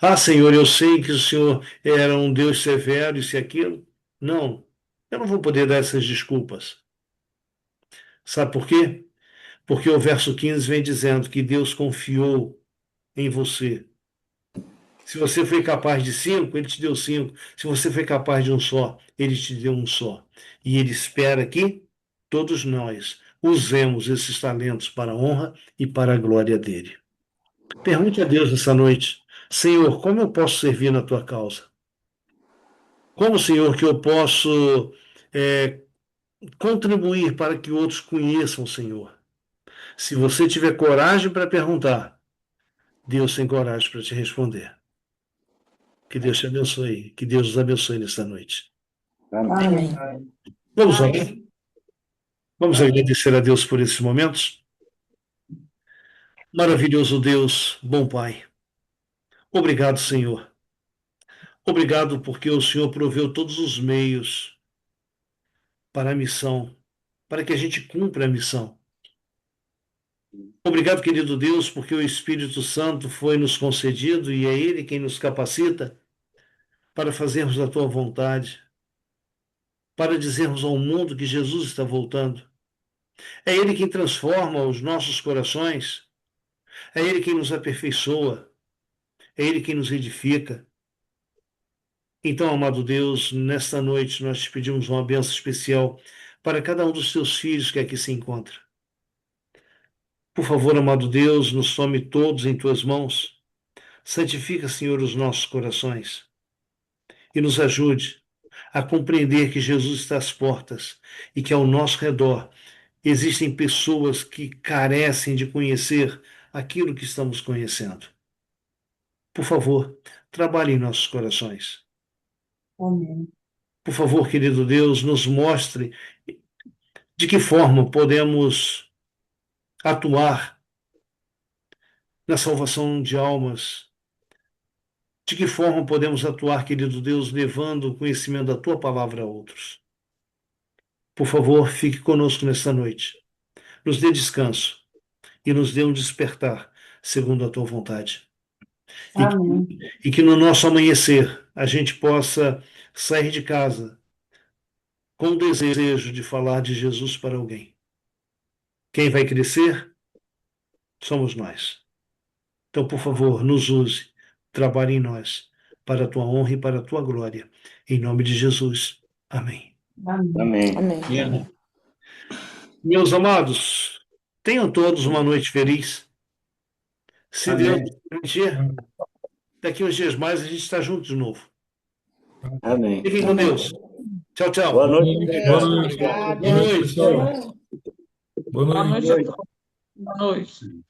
Ah, Senhor, eu sei que o Senhor era um Deus severo, isso e aquilo. Não, eu não vou poder dar essas desculpas. Sabe por quê? Porque o verso 15 vem dizendo que Deus confiou em você. Se você foi capaz de 5, ele te deu 5. Se você foi capaz de um só, ele te deu um só. E ele espera que todos nós usemos esses talentos para a honra e para a glória dele. Pergunte a Deus essa noite: Senhor, como eu posso servir na tua causa? Como, Senhor, que eu posso é, contribuir para que outros conheçam o Senhor? Se você tiver coragem para perguntar, Deus tem coragem para te responder. Que Deus te abençoe. Que Deus os abençoe nesta noite. Amém. Vamos orar. Vamos agradecer a Deus por esses momentos. Maravilhoso Deus, bom Pai. Obrigado, Senhor. Obrigado porque o Senhor proveu todos os meios para a missão, para que a gente cumpra a missão. Obrigado, querido Deus, porque o Espírito Santo foi nos concedido e é Ele quem nos capacita para fazermos a tua vontade. para dizermos ao mundo que Jesus está voltando. É Ele quem transforma os nossos corações, é Ele quem nos aperfeiçoa, é Ele quem nos edifica. Então, amado Deus, nesta noite nós te pedimos uma bênção especial para cada um dos teus filhos que aqui se encontra. Por favor, amado Deus, nos tome todos em tuas mãos. Santifica, Senhor, os nossos corações e nos ajude a compreender que Jesus está às portas e que ao nosso redor existem pessoas que carecem de conhecer aquilo que estamos conhecendo. Por favor, trabalhe em nossos corações. Amém. Por favor, querido Deus, nos mostre de que forma podemos atuar na salvação de almas. De que forma podemos atuar, querido Deus, levando o conhecimento da tua palavra a outros. Por favor, fique conosco nesta noite. Nos dê descanso e nos dê um despertar segundo a tua vontade. Amém. E que no nosso amanhecer a gente possa sair de casa com o desejo de falar de Jesus para alguém. Quem vai crescer somos nós. Então, por favor, nos use, trabalhe em nós, para a tua honra e para a tua glória. Em nome de Jesus. Amém. Amém. Amém. Amém. Meus amados, tenham todos uma noite feliz. Se Deus Amém. nos permitir, daqui uns dias mais a gente está junto de novo. Amém. Fiquem com Deus. Tchau, tchau. Boa noite. Boa Beijo, noite. obrigada. Boa noite. Pessoal. Boa Boa noite. noite a todos. Boa noite.